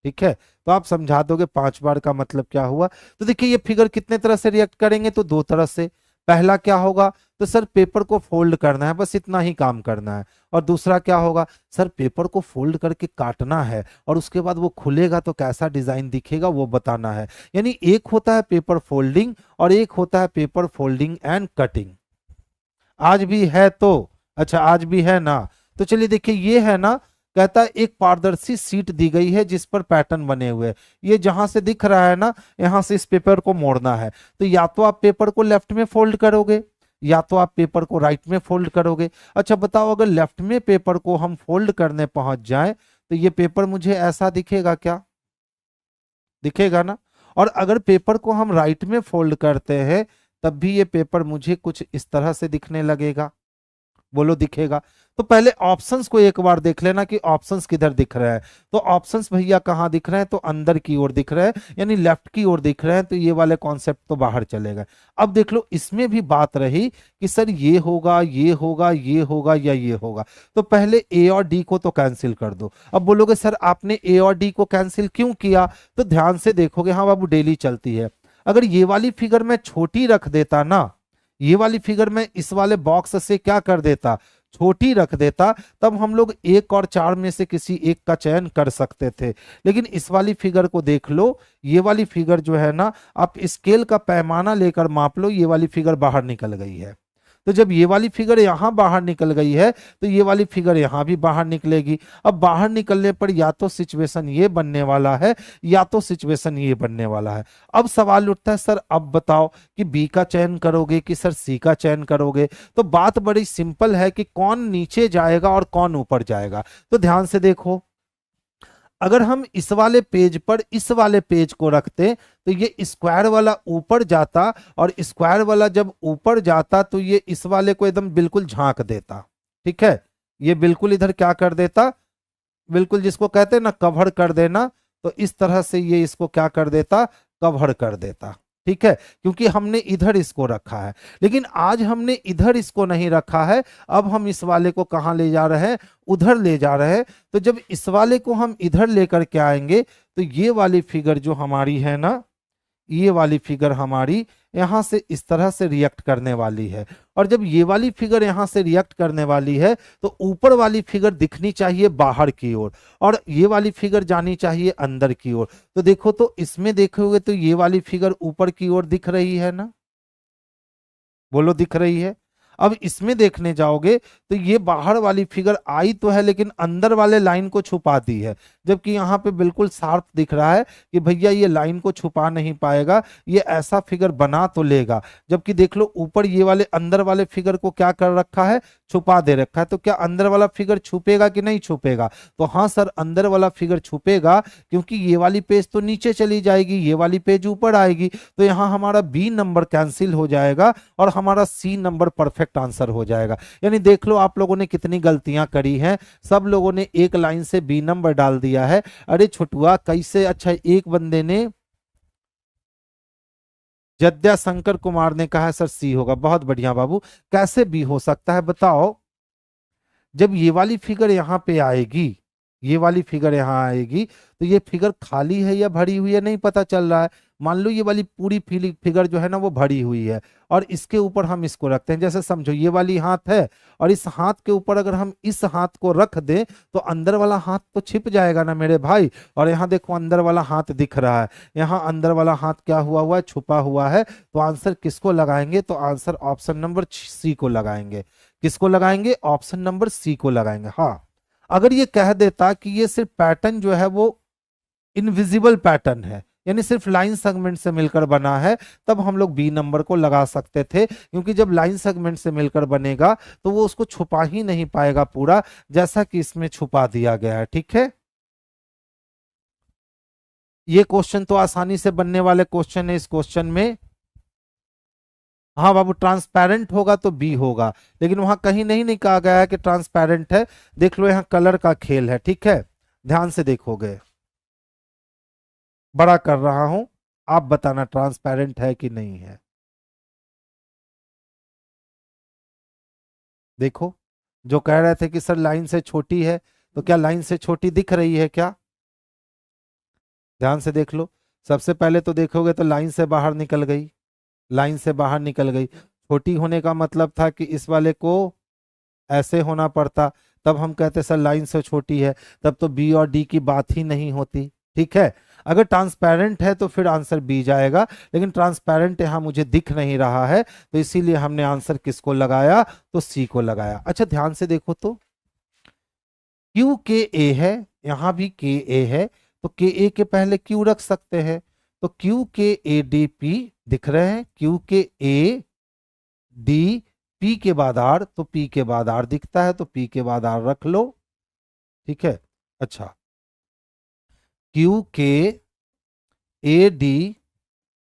S1: ठीक है, तो आप समझा दोगे 5 बार का मतलब क्या हुआ। तो देखिए ये फिगर कितने तरह से रिएक्ट करेंगे, तो 2 तरह से। पहला क्या होगा, तो सर पेपर को फोल्ड करना है, बस इतना ही काम करना है। और दूसरा क्या होगा, सर पेपर को फोल्ड करके काटना है और उसके बाद वो खुलेगा तो कैसा डिजाइन दिखेगा वो बताना है। यानी एक होता है पेपर फोल्डिंग और एक होता है पेपर फोल्डिंग एंड कटिंग। आज भी है तो अच्छा, आज भी है ना। तो चलिए देखिए ये है ना, कहता है एक पारदर्शी सीट दी गई है जिस पर पैटर्न बने हुए हैं। ये जहां से दिख रहा है ना, यहां से इस पेपर को मोड़ना है। तो या तो आप पेपर को लेफ्ट में फोल्ड करोगे या तो आप पेपर को राइट में फोल्ड करोगे। अच्छा बताओ, अगर लेफ्ट में पेपर को हम फोल्ड करने पहुंच जाए तो ये पेपर मुझे ऐसा दिखेगा क्या? दिखेगा ना। और अगर पेपर को हम राइट में फोल्ड करते हैं तब भी ये पेपर मुझे कुछ इस तरह से दिखने लगेगा। बोलो दिखेगा। तो पहले ऑप्शंस को एक बार देख लेना कि ऑप्शंस किधर दिख रहे हैं। तो ऑप्शंस भैया कहाँ दिख रहे हैं, तो अंदर की ओर दिख रहे हैं, यानी लेफ्ट की ओर दिख रहे हैं, तो ये वाले कॉन्सेप्ट तो बाहर चले गए। अब देख लो इसमें भी बात रही कि सर ये होगा, ये होगा, ये होगा या ये होगा। तो पहले ए और डी को तो कैंसिल कर दो। अब बोलोगे सर आपने ए और डी को कैंसिल क्यों किया, तो ध्यान से देखोगे, हाँ बाबू डेली चलती है। अगर ये वाली फिगर मैं छोटी रख देता ना, ये वाली फिगर में इस वाले बॉक्स से क्या कर देता, छोटी रख देता, तब हम लोग एक और चार में से किसी एक का चयन कर सकते थे। लेकिन इस वाली फिगर को देख लो, ये वाली फिगर जो है ना, आप स्केल का पैमाना लेकर माप लो, ये वाली फिगर बाहर निकल गई है। तो जब ये वाली फिगर यहां बाहर निकल गई है, तो ये वाली फिगर यहां भी बाहर निकलेगी। अब बाहर निकलने पर या तो सिचुएशन ये बनने वाला है, या तो सिचुएशन ये बनने वाला है। अब सवाल उठता है सर अब बताओ कि बी का चयन करोगे कि सर सी का चयन करोगे। तो बात बड़ी सिंपल है कि कौन नीचे जाएगा और कौन ऊपर जाएगा। तो ध्यान से देखो, अगर हम इस वाले पेज पर इस वाले पेज को रखते, तो ये स्क्वायर वाला ऊपर जाता, और स्क्वायर वाला जब ऊपर जाता तो ये इस वाले को एकदम बिल्कुल झांक देता। ठीक है, ये बिल्कुल इधर क्या कर देता, बिल्कुल जिसको कहते हैं ना कवर कर देना, तो इस तरह से ये इसको क्या कर देता, कवर कर देता। ठीक है, क्योंकि हमने इधर इसको रखा है। लेकिन आज हमने इधर इसको नहीं रखा है, अब हम इस वाले को कहां ले जा रहे हैं, उधर ले जा रहे हैं। तो जब इस वाले को हम इधर लेकर के आएंगे, तो ये वाली फिगर जो हमारी है ना, ये वाली फिगर हमारी यहां से इस तरह से रिएक्ट करने वाली है। और जब ये वाली फिगर यहां से रिएक्ट करने वाली है, तो ऊपर वाली फिगर दिखनी चाहिए बाहर की ओर, और ये वाली फिगर जानी चाहिए अंदर की ओर। तो देखो, तो इसमें देखोगे तो ये वाली फिगर ऊपर की ओर दिख रही है ना, बोलो दिख रही है। अब इसमें देखने जाओगे तो ये बाहर वाली फिगर आई तो है, लेकिन अंदर वाले लाइन को छुपा दी है। जबकि यहाँ पे बिल्कुल साफ दिख रहा है कि भैया ये लाइन को छुपा नहीं पाएगा, ये ऐसा फिगर बना तो लेगा। जबकि देख लो ऊपर ये वाले अंदर वाले फिगर को क्या कर रखा है, छुपा दे रखा है। तो क्या अंदर वाला फिगर छुपेगा कि नहीं छुपेगा, तो हाँ सर अंदर वाला फिगर छुपेगा, क्योंकि ये वाली पेज तो नीचे चली जाएगी, ये वाली पेज ऊपर आएगी। तो यहाँ हमारा बी नंबर कैंसिल हो जाएगा और हमारा सी नंबर परफेक्ट आंसर हो जाएगा। यानी देख लो आप लोगों ने कितनी गलतियां करी हैं। सब लोगों ने एक लाइन से बी नंबर डाल दिया है। अरे छुटुआ कैसे, अच्छा एक बंदे ने, जद्या शंकर कुमार ने कहा सर सी होगा। बहुत बढ़िया बाबू, कैसे बी हो सकता है बताओ। जब ये वाली फिगर यहाँ पे आएगी, ये वाली फिगर यहाँ आएगी, तो ये फिगर खाली है या भरी हुई है नहीं पता चल रहा है। मान लो ये वाली पूरी फिगर जो है ना वो भरी हुई है, और इसके ऊपर हम इसको रखते हैं। जैसे समझो ये वाली हाथ है, और इस हाथ के ऊपर अगर हम इस हाथ को रख दें, तो अंदर वाला हाथ तो छिप जाएगा ना मेरे भाई। और यहाँ देखो अंदर वाला हाथ दिख रहा है, यहाँ अंदर वाला हाथ क्या हुआ है, छुपा हुआ है। तो आंसर किसको लगाएंगे, तो आंसर ऑप्शन नंबर सी को लगाएंगे। किसको लगाएंगे, ऑप्शन नंबर सी को लगाएंगे। हाँ, अगर ये कह देता कि ये सिर्फ पैटर्न जो है वो इनविजिबल पैटर्न है, यानी सिर्फ लाइन सेगमेंट से मिलकर बना है, तब हम लोग बी नंबर को लगा सकते थे। क्योंकि जब लाइन सेगमेंट से मिलकर बनेगा तो वो उसको छुपा ही नहीं पाएगा पूरा, जैसा कि इसमें छुपा दिया गया है। ठीक है, ये क्वेश्चन तो आसानी से बनने वाले क्वेश्चन है। इस क्वेश्चन में हाँ बाबू ट्रांसपेरेंट होगा तो बी होगा, लेकिन वहां कहीं नहीं कहा गया है कि ट्रांसपेरेंट है। देख लो यहाँ कलर का खेल है। ठीक है, ध्यान से देखोगे, बड़ा कर रहा हूं, आप बताना ट्रांसपेरेंट है कि नहीं है। देखो, जो कह रहे थे कि सर लाइन से छोटी है, तो क्या लाइन से छोटी दिख रही है क्या, ध्यान से देख लो। सबसे पहले तो देखोगे तो लाइन से बाहर निकल गई, लाइन से बाहर निकल गई। छोटी होने का मतलब था कि इस वाले को ऐसे होना पड़ता, तब हम कहते सर लाइन से छोटी है, तब तो बी और डी की बात ही नहीं होती। ठीक है, अगर ट्रांसपेरेंट है तो फिर आंसर बी जाएगा, लेकिन ट्रांसपेरेंट यहां मुझे दिख नहीं रहा है, तो इसीलिए हमने आंसर किसको लगाया, तो सी को लगाया। अच्छा ध्यान से देखो, तो क्यू के ए है, यहां भी के ए है, तो के ए के पहले क्यू रख सकते हैं। तो Q K A D P दिख रहे हैं, Q K A D, P के बाद आर, तो पी के बाद आर दिखता है, तो पी के बाद आर रख लो। ठीक है, अच्छा Q K A D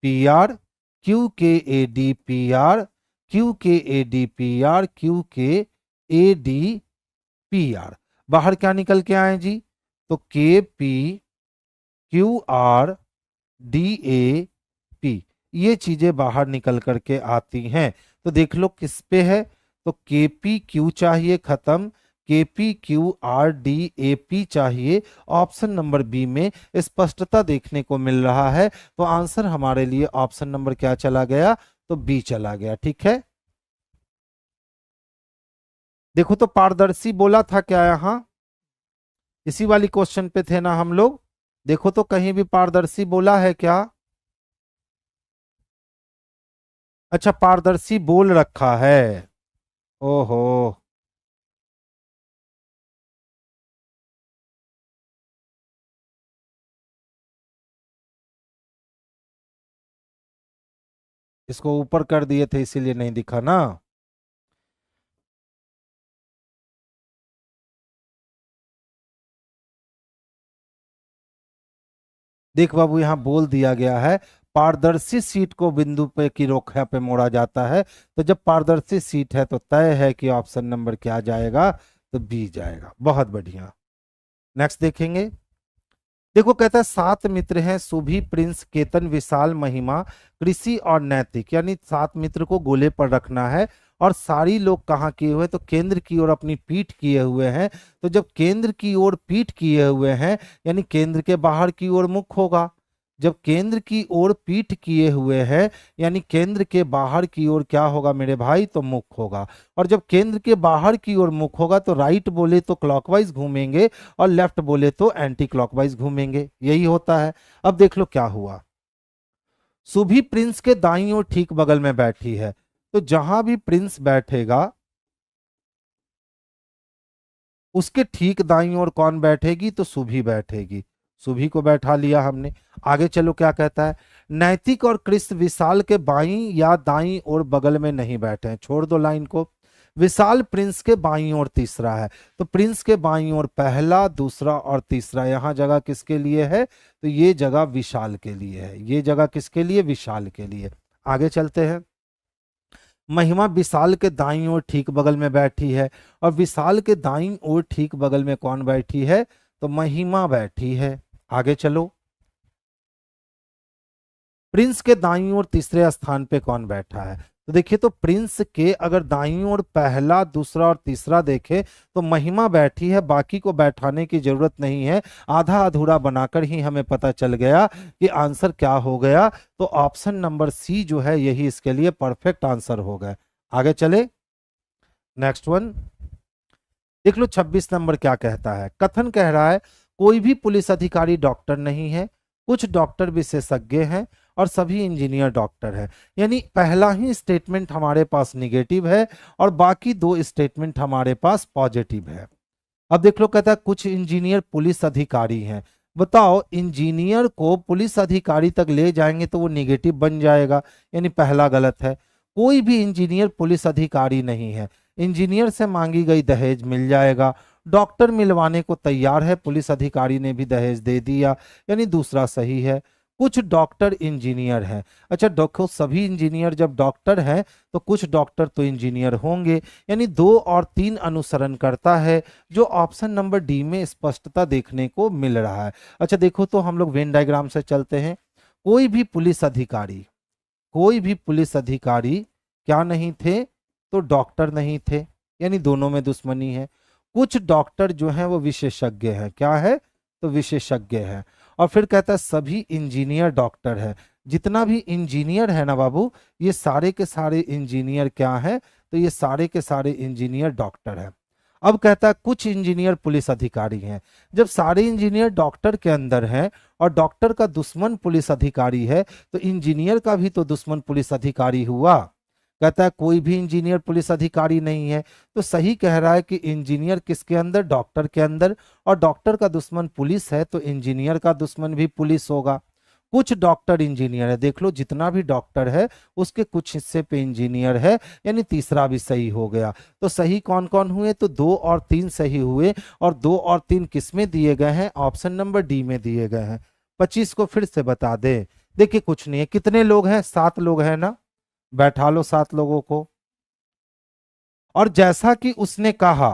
S1: P R, Q K A D P R, Q K A D P R, Q K ADPR। बाहर क्या निकल के आए जी? तो KPQRDAP, ये चीजें बाहर निकल करके आती हैं। तो देख लो किस पे है, तो KPQ चाहिए खत्म, KPQRDAP चाहिए। ऑप्शन नंबर बी में स्पष्टता देखने को मिल रहा है, तो आंसर हमारे लिए ऑप्शन नंबर क्या चला गया? तो बी चला गया। ठीक है, देखो तो पारदर्शी बोला था क्या यहां? इसी वाली क्वेश्चन पे थे ना हम लोग? देखो तो कहीं भी पारदर्शी बोला है क्या? अच्छा, पारदर्शी बोल रखा है। ओहो, इसको ऊपर कर दिए थे इसीलिए नहीं दिखा ना। देख बाबू, यहाँ बोल दिया गया है पारदर्शी सीट को बिंदु पे की रेखा पे मोड़ा जाता है। तो जब पारदर्शी सीट है तो तय है कि ऑप्शन नंबर क्या जाएगा? तो बी जाएगा। बहुत बढ़िया। नेक्स्ट देखेंगे। देखो कहता है 7 मित्र हैं, सुभी, प्रिंस, केतन, विशाल, महिमा, कृषि और नैतिक। यानी 7 मित्र को गोले पर रखना है और सारी लोग कहाँ किए हुए? तो केंद्र की ओर अपनी पीठ किए हुए हैं। तो जब केंद्र की ओर पीठ किए हुए हैं, यानी केंद्र के बाहर की ओर मुख होगा। जब केंद्र की ओर पीठ किए हुए हैं, यानी केंद्र के बाहर की ओर क्या होगा मेरे भाई? तो मुख होगा। और जब केंद्र के बाहर की ओर मुख होगा तो राइट बोले तो क्लॉकवाइज घूमेंगे और लेफ्ट बोले तो एंटी क्लॉकवाइज घूमेंगे। यही होता है। अब देख लो क्या हुआ। सुभी प्रिंस के दाईं ओर ठीक बगल में बैठी है, तो जहां भी प्रिंस बैठेगा उसके ठीक दाईं ओर कौन बैठेगी? तो सुभी बैठेगी। सुभी को बैठा लिया हमने। आगे चलो क्या कहता है। नैतिक और कृष्ण विशाल के बाईं या दाईं ओर बगल में नहीं बैठे हैं, छोड़ दो लाइन को। विशाल प्रिंस के बाईं ओर तीसरा है, तो प्रिंस के बाईं ओर पहला, दूसरा और तीसरा। यहां जगह किसके लिए है? तो ये जगह विशाल के लिए है। ये जगह किसके लिए? विशाल के लिए। आगे चलते हैं। महिमा विशाल के दाईं ओर ठीक बगल में बैठी है, और विशाल के दाईं ओर ठीक बगल में कौन बैठी है? तो महिमा बैठी है। आगे चलो। प्रिंस के दाईं ओर तीसरे स्थान पे कौन बैठा है? तो देखिए, तो प्रिंस के अगर दाईं ओर पहला, दूसरा और तीसरा देखे तो महिमा बैठी है, बाकी को बैठाने की जरूरत नहीं है। आधा अधूरा बनाकर ही हमें पता चल गया कि आंसर क्या हो गया। तो ऑप्शन नंबर सी जो है यही इसके लिए परफेक्ट आंसर हो गया। आगे चले, नेक्स्ट वन देख लो। 26 नंबर क्या कहता है? कथन कह रहा है कोई भी पुलिस अधिकारी डॉक्टर नहीं है, कुछ डॉक्टर विशेषज्ञ हैं और सभी इंजीनियर डॉक्टर हैं। यानी पहला ही स्टेटमेंट हमारे पास निगेटिव है और बाकी दो स्टेटमेंट हमारे पास पॉजिटिव है। अब देख लो, कहता है कुछ इंजीनियर पुलिस अधिकारी हैं। बताओ, इंजीनियर को पुलिस अधिकारी तक ले जाएंगे तो वो निगेटिव बन जाएगा, यानी पहला गलत है। कोई भी इंजीनियर पुलिस अधिकारी नहीं है। इंजीनियर से मांगी गई दहेज मिल जाएगा। डॉक्टर मिलवाने को तैयार है, पुलिस अधिकारी ने भी दहेज दे दिया, यानी दूसरा सही है। कुछ डॉक्टर इंजीनियर हैं। अच्छा देखो, सभी इंजीनियर जब डॉक्टर हैं तो कुछ डॉक्टर तो इंजीनियर होंगे, यानी 2 और 3 अनुसरण करता है, जो ऑप्शन नंबर डी में स्पष्टता देखने को मिल रहा है। अच्छा देखो, तो हम लोग वेन डायग्राम से चलते हैं। कोई भी पुलिस अधिकारी, कोई भी पुलिस अधिकारी क्या नहीं थे? तो डॉक्टर नहीं थे, यानी दोनों में दुश्मनी है। कुछ डॉक्टर जो हैं वो विशेषज्ञ हैं। क्या है? तो विशेषज्ञ है। और फिर कहता है सभी इंजीनियर डॉक्टर है। जितना भी इंजीनियर है ना बाबू, ये सारे के सारे इंजीनियर क्या है? तो ये सारे के सारे इंजीनियर डॉक्टर है। अब कहता है कुछ इंजीनियर पुलिस अधिकारी हैं। जब सारे इंजीनियर डॉक्टर के अंदर हैं और डॉक्टर का दुश्मन पुलिस अधिकारी है, तो इंजीनियर का भी तो दुश्मन पुलिस अधिकारी हुआ। कहता है कोई भी इंजीनियर पुलिस अधिकारी नहीं है। तो सही कह रहा है कि इंजीनियर किसके अंदर? डॉक्टर के अंदर। और डॉक्टर का दुश्मन पुलिस है तो इंजीनियर का दुश्मन भी पुलिस होगा। कुछ डॉक्टर इंजीनियर है। देख लो, जितना भी डॉक्टर है उसके कुछ हिस्से पे इंजीनियर है, यानी तीसरा भी सही हो गया। तो सही कौन कौन हुए? तो 2 और 3 सही हुए। और 2 और 3 किस में दिए गए हैं? ऑप्शन नंबर डी में दिए गए हैं। 25 को फिर से बता दे। देखिए कुछ नहीं है। कितने लोग हैं? 7 लोग हैं ना। बैठा लो 7 लोगों को। और जैसा कि उसने कहा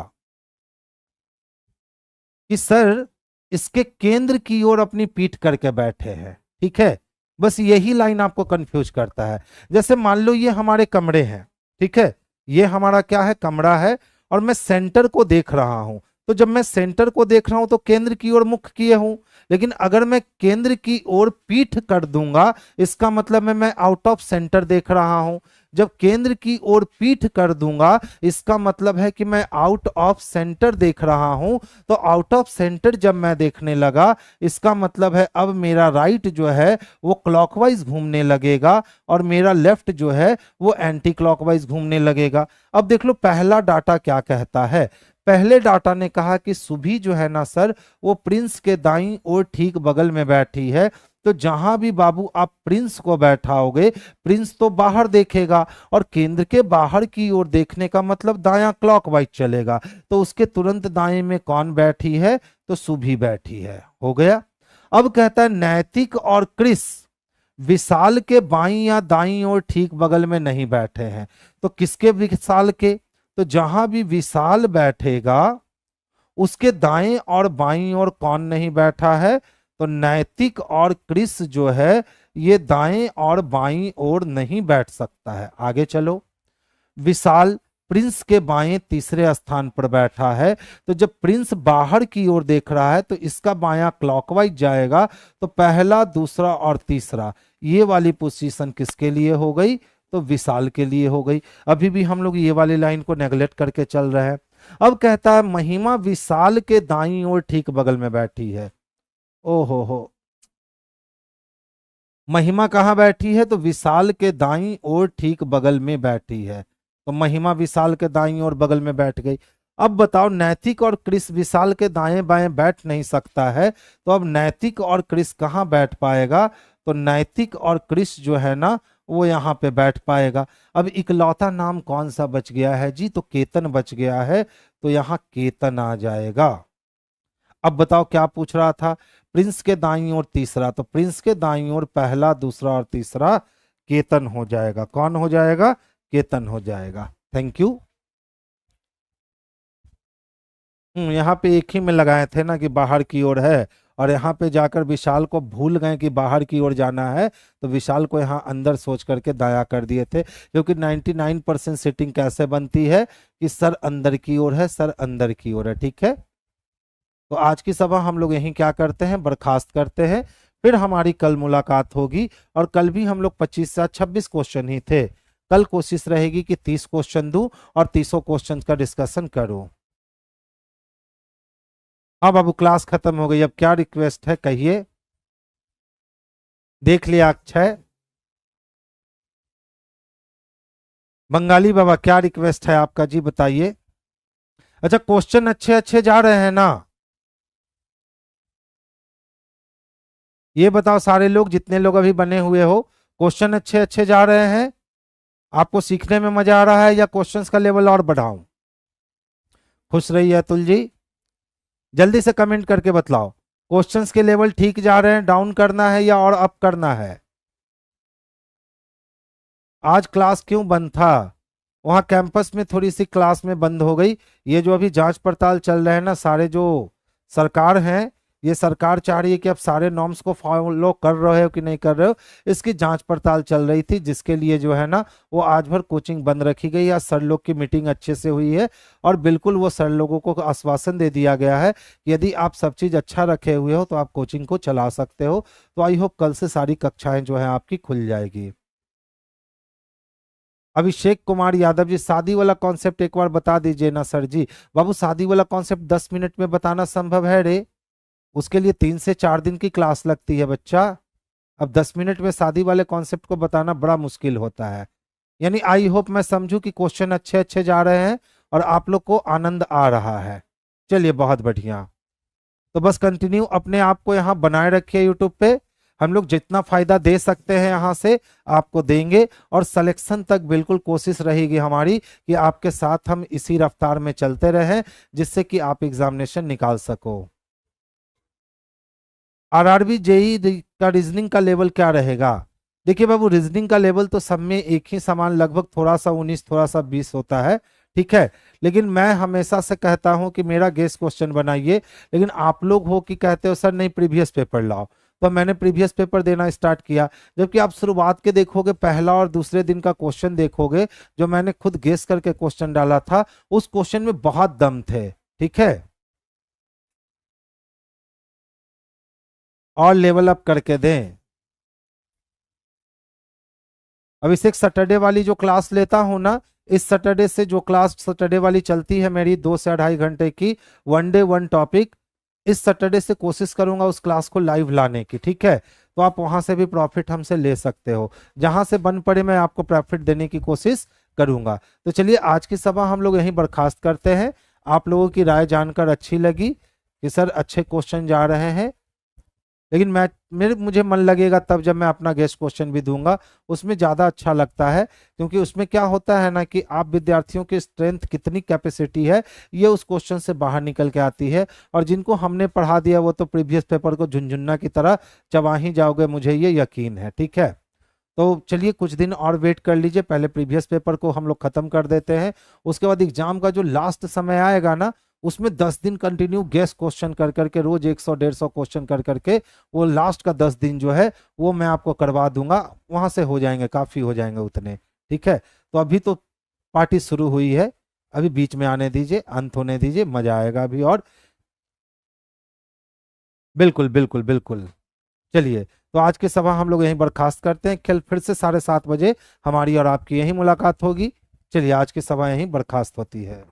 S1: कि सर इसके केंद्र की ओर अपनी पीठ करके बैठे हैं, ठीक है, बस यही लाइन आपको कंफ्यूज करता है। जैसे मान लो ये हमारे कमरे हैं, ठीक है, ये हमारा क्या है, कमरा है, और मैं सेंटर को देख रहा हूं। तो जब मैं सेंटर को देख रहा हूं तो केंद्र की ओर मुख किए हूं, लेकिन अगर मैं केंद्र की ओर पीठ कर दूंगा इसका मतलब है मैं आउट ऑफ सेंटर देख रहा हूं। जब केंद्र की ओर पीठ कर दूंगा इसका मतलब है कि मैं आउट ऑफ सेंटर देख रहा हूं। तो आउट ऑफ सेंटर जब मैं देखने लगा इसका मतलब है अब मेरा राइट जो है वो क्लॉकवाइज घूमने लगेगा और मेरा लेफ्ट जो है वो एंटी क्लॉकवाइज घूमने लगेगा। अब देख लो पहला डाटा क्या कहता है। पहले डाटा ने कहा कि सुभी जो है ना सर वो प्रिंस के दाईं ओर ठीक बगल में बैठी है। तो जहां भी बाबू आप प्रिंस को बैठाओगे प्रिंस तो बाहर देखेगा, और केंद्र के बाहर की ओर देखने का मतलब दायां क्लॉकवाइज चलेगा। तो उसके तुरंत दाएं में कौन बैठी है, तो सुभी बैठी है। हो गया। अब कहता है नैतिक और क्रिस विशाल के बाईं या दाईं ओर ठीक बगल में नहीं बैठे हैं। तो किसके विशाल के, तो जहां भी विशाल बैठेगा उसके दाएं और बाईं ओर कौन नहीं बैठा है, तो नैतिक और क्रिस जो है ये दाएं और बाईं ओर नहीं बैठ सकता है। आगे चलो। विशाल प्रिंस के बाएं तीसरे स्थान पर बैठा है। तो जब प्रिंस बाहर की ओर देख रहा है तो इसका बायां क्लॉकवाइज जाएगा। तो पहला, दूसरा और तीसरा ये वाली पोजीशन किसके लिए हो गई, तो विशाल के लिए हो गई। अभी भी हम लोग ये वाली लाइन को नेगलेक्ट करके चल रहे हैं। अब कहता है महिमा विशाल के दाईं ओर ठीक बगल में बैठी है। ओ हो, महिमा कहाँ बैठी है, तो विशाल के दाईं ओर ठीक बगल में बैठी है। तो महिमा विशाल के दाईं ओर बगल में बैठ गई। अब बताओ नैतिक और क्रिस विशाल के दाएं बाएं बैठ नहीं सकता है, तो अब नैतिक और क्रिस कहाँ बैठ पाएगा, तो नैतिक और क्रिस जो है ना वो यहाँ पे बैठ पाएगा। अब इकलौता नाम कौन सा बच गया है जी, तो केतन बच गया है। तो यहाँ केतन आ जाएगा। अब बताओ क्या पूछ रहा था, प्रिंस के दाईं ओर तीसरा, तो प्रिंस के दाईं ओर पहला, दूसरा और तीसरा केतन हो जाएगा। कौन हो जाएगा, केतन हो जाएगा। Thank you. यहाँ पे एक ही में लगाए थे ना कि बाहर की ओर है, और यहाँ पे जाकर विशाल को भूल गए कि बाहर की ओर जाना है, तो विशाल को यहाँ अंदर सोच करके दाया कर दिए थे। क्योंकि 99% सीटिंग कैसे बनती है कि सर अंदर की ओर है, सर अंदर की ओर है। ठीक है, तो आज की सभा हम लोग यहीं क्या करते हैं, बर्खास्त करते हैं। फिर हमारी कल मुलाकात होगी, और कल भी हम लोग 25 से 26 क्वेश्चन ही थे। कल कोशिश रहेगी कि 30 क्वेश्चन दूं और 30 क्वेश्चन का डिस्कशन करूं। हाँ बाबू, क्लास खत्म हो गई, अब क्या रिक्वेस्ट है कहिए। देख लिया अक्षय। बंगाली बाबा क्या रिक्वेस्ट है आपका जी, बताइए। अच्छा, क्वेश्चन अच्छे अच्छे जा रहे हैं ना, ये बताओ सारे लोग, जितने लोग अभी बने हुए हो, क्वेश्चन अच्छे अच्छे जा रहे हैं, आपको सीखने में मजा आ रहा है या क्वेश्चंस का लेवल और बढ़ाऊं। खुश रहिए अतुल जी, जल्दी से कमेंट करके बतलाओ क्वेश्चंस के लेवल ठीक जा रहे हैं, डाउन करना है या और अप करना है। आज क्लास क्यों बंद था, वहां कैंपस में थोड़ी सी क्लास में बंद हो गई। ये जो अभी जांच पड़ताल चल रहे हैं ना, सारे जो सरकार हैं, ये सरकार चाह रही है कि आप सारे नॉर्म्स को फॉलो कर रहे हो कि नहीं कर रहे हो, इसकी जांच पड़ताल चल रही थी, जिसके लिए जो है ना वो आज भर कोचिंग बंद रखी गई। आज सर लोग की मीटिंग अच्छे से हुई है, और बिल्कुल वो सर लोगों को आश्वासन दे दिया गया है कि यदि आप सब चीज़ अच्छा रखे हुए हो तो आप कोचिंग को चला सकते हो। तो आई होप कल से सारी कक्षाएं जो है आपकी खुल जाएगी। अभिषेक कुमार यादव जी, शादी वाला कॉन्सेप्ट एक बार बता दीजिए ना सर जी। बाबू, शादी वाला कॉन्सेप्ट 10 मिनट में बताना संभव है रे, उसके लिए 3 से 4 दिन की क्लास लगती है बच्चा। अब 10 मिनट में शादी वाले कॉन्सेप्ट को बताना बड़ा मुश्किल होता है। यानी आई होप मैं समझूं कि क्वेश्चन अच्छे अच्छे जा रहे हैं और आप लोग को आनंद आ रहा है। चलिए, बहुत बढ़िया। तो बस कंटिन्यू अपने आप को यहाँ बनाए रखिए यूट्यूब पे। हम लोग जितना फायदा दे सकते हैं यहाँ से आपको देंगे, और सिलेक्शन तक बिल्कुल कोशिश रहेगी हमारी कि आपके साथ हम इसी रफ्तार में चलते रहें, जिससे कि आप एग्जामिनेशन निकाल सको। आरआरबी जेई का रीजनिंग का लेवल क्या रहेगा। देखिए बाबू, रीजनिंग का लेवल तो सब में एक ही समान, लगभग थोड़ा सा 19 थोड़ा सा 20 होता है। ठीक है। लेकिन मैं हमेशा से कहता हूं कि मेरा गेस क्वेश्चन बनाइए, लेकिन आप लोग हो कि कहते हो सर नहीं प्रीवियस पेपर लाओ, तो मैंने प्रीवियस पेपर देना स्टार्ट किया। जबकि आप शुरुआत के देखोगे, पहला और दूसरे दिन का क्वेश्चन देखोगे, जो मैंने खुद गेस करके क्वेश्चन डाला था, उस क्वेश्चन में बहुत दम थे। ठीक है, और लेवल अप करके दें। अभिषेक, सैटरडे वाली जो क्लास लेता हूं ना, इस सैटरडे से जो क्लास सैटरडे वाली चलती है मेरी 2 से 2.5 घंटे की, वन डे वन टॉपिक, इस सैटरडे से कोशिश करूंगा उस क्लास को लाइव लाने की। ठीक है, तो आप वहां से भी प्रॉफिट हमसे ले सकते हो, जहां से बन पड़े मैं आपको प्रॉफिट देने की कोशिश करूंगा। तो चलिए आज की सभा हम लोग यहीं बर्खास्त करते हैं। आप लोगों की राय जानकर अच्छी लगी कि सर अच्छे क्वेश्चन जा रहे हैं, लेकिन मुझे मन लगेगा तब जब मैं अपना गेस्ट क्वेश्चन भी दूंगा, उसमें ज़्यादा अच्छा लगता है। क्योंकि उसमें क्या होता है ना कि आप विद्यार्थियों की स्ट्रेंथ कितनी कैपेसिटी है, ये उस क्वेश्चन से बाहर निकल के आती है। और जिनको हमने पढ़ा दिया वो तो प्रीवियस पेपर को झुनझुन्ना की तरह चबा ही जाओगे, मुझे ये यकीन है। ठीक है, तो चलिए कुछ दिन और वेट कर लीजिए, पहले प्रीवियस पेपर को हम लोग खत्म कर देते हैं। उसके बाद एग्जाम का जो लास्ट समय आएगा ना, उसमें 10 दिन कंटिन्यू गेस क्वेश्चन कर करके, रोज 100-150 क्वेश्चन कर करके, वो लास्ट का 10 दिन जो है वो मैं आपको करवा दूंगा। वहां से हो जाएंगे, काफी हो जाएंगे उतने। ठीक है, तो अभी तो पार्टी शुरू हुई है, अभी बीच में आने दीजिए, अंत होने दीजिए, मजा आएगा अभी। और बिल्कुल बिल्कुल बिल्कुल। चलिए, तो आज की सभा हम लोग यहीं बर्खास्त करते हैं। कल फिर से 7:30 बजे हमारी और आपकी यहीं मुलाकात होगी। चलिए, आज की सभा यहीं बर्खास्त होती है।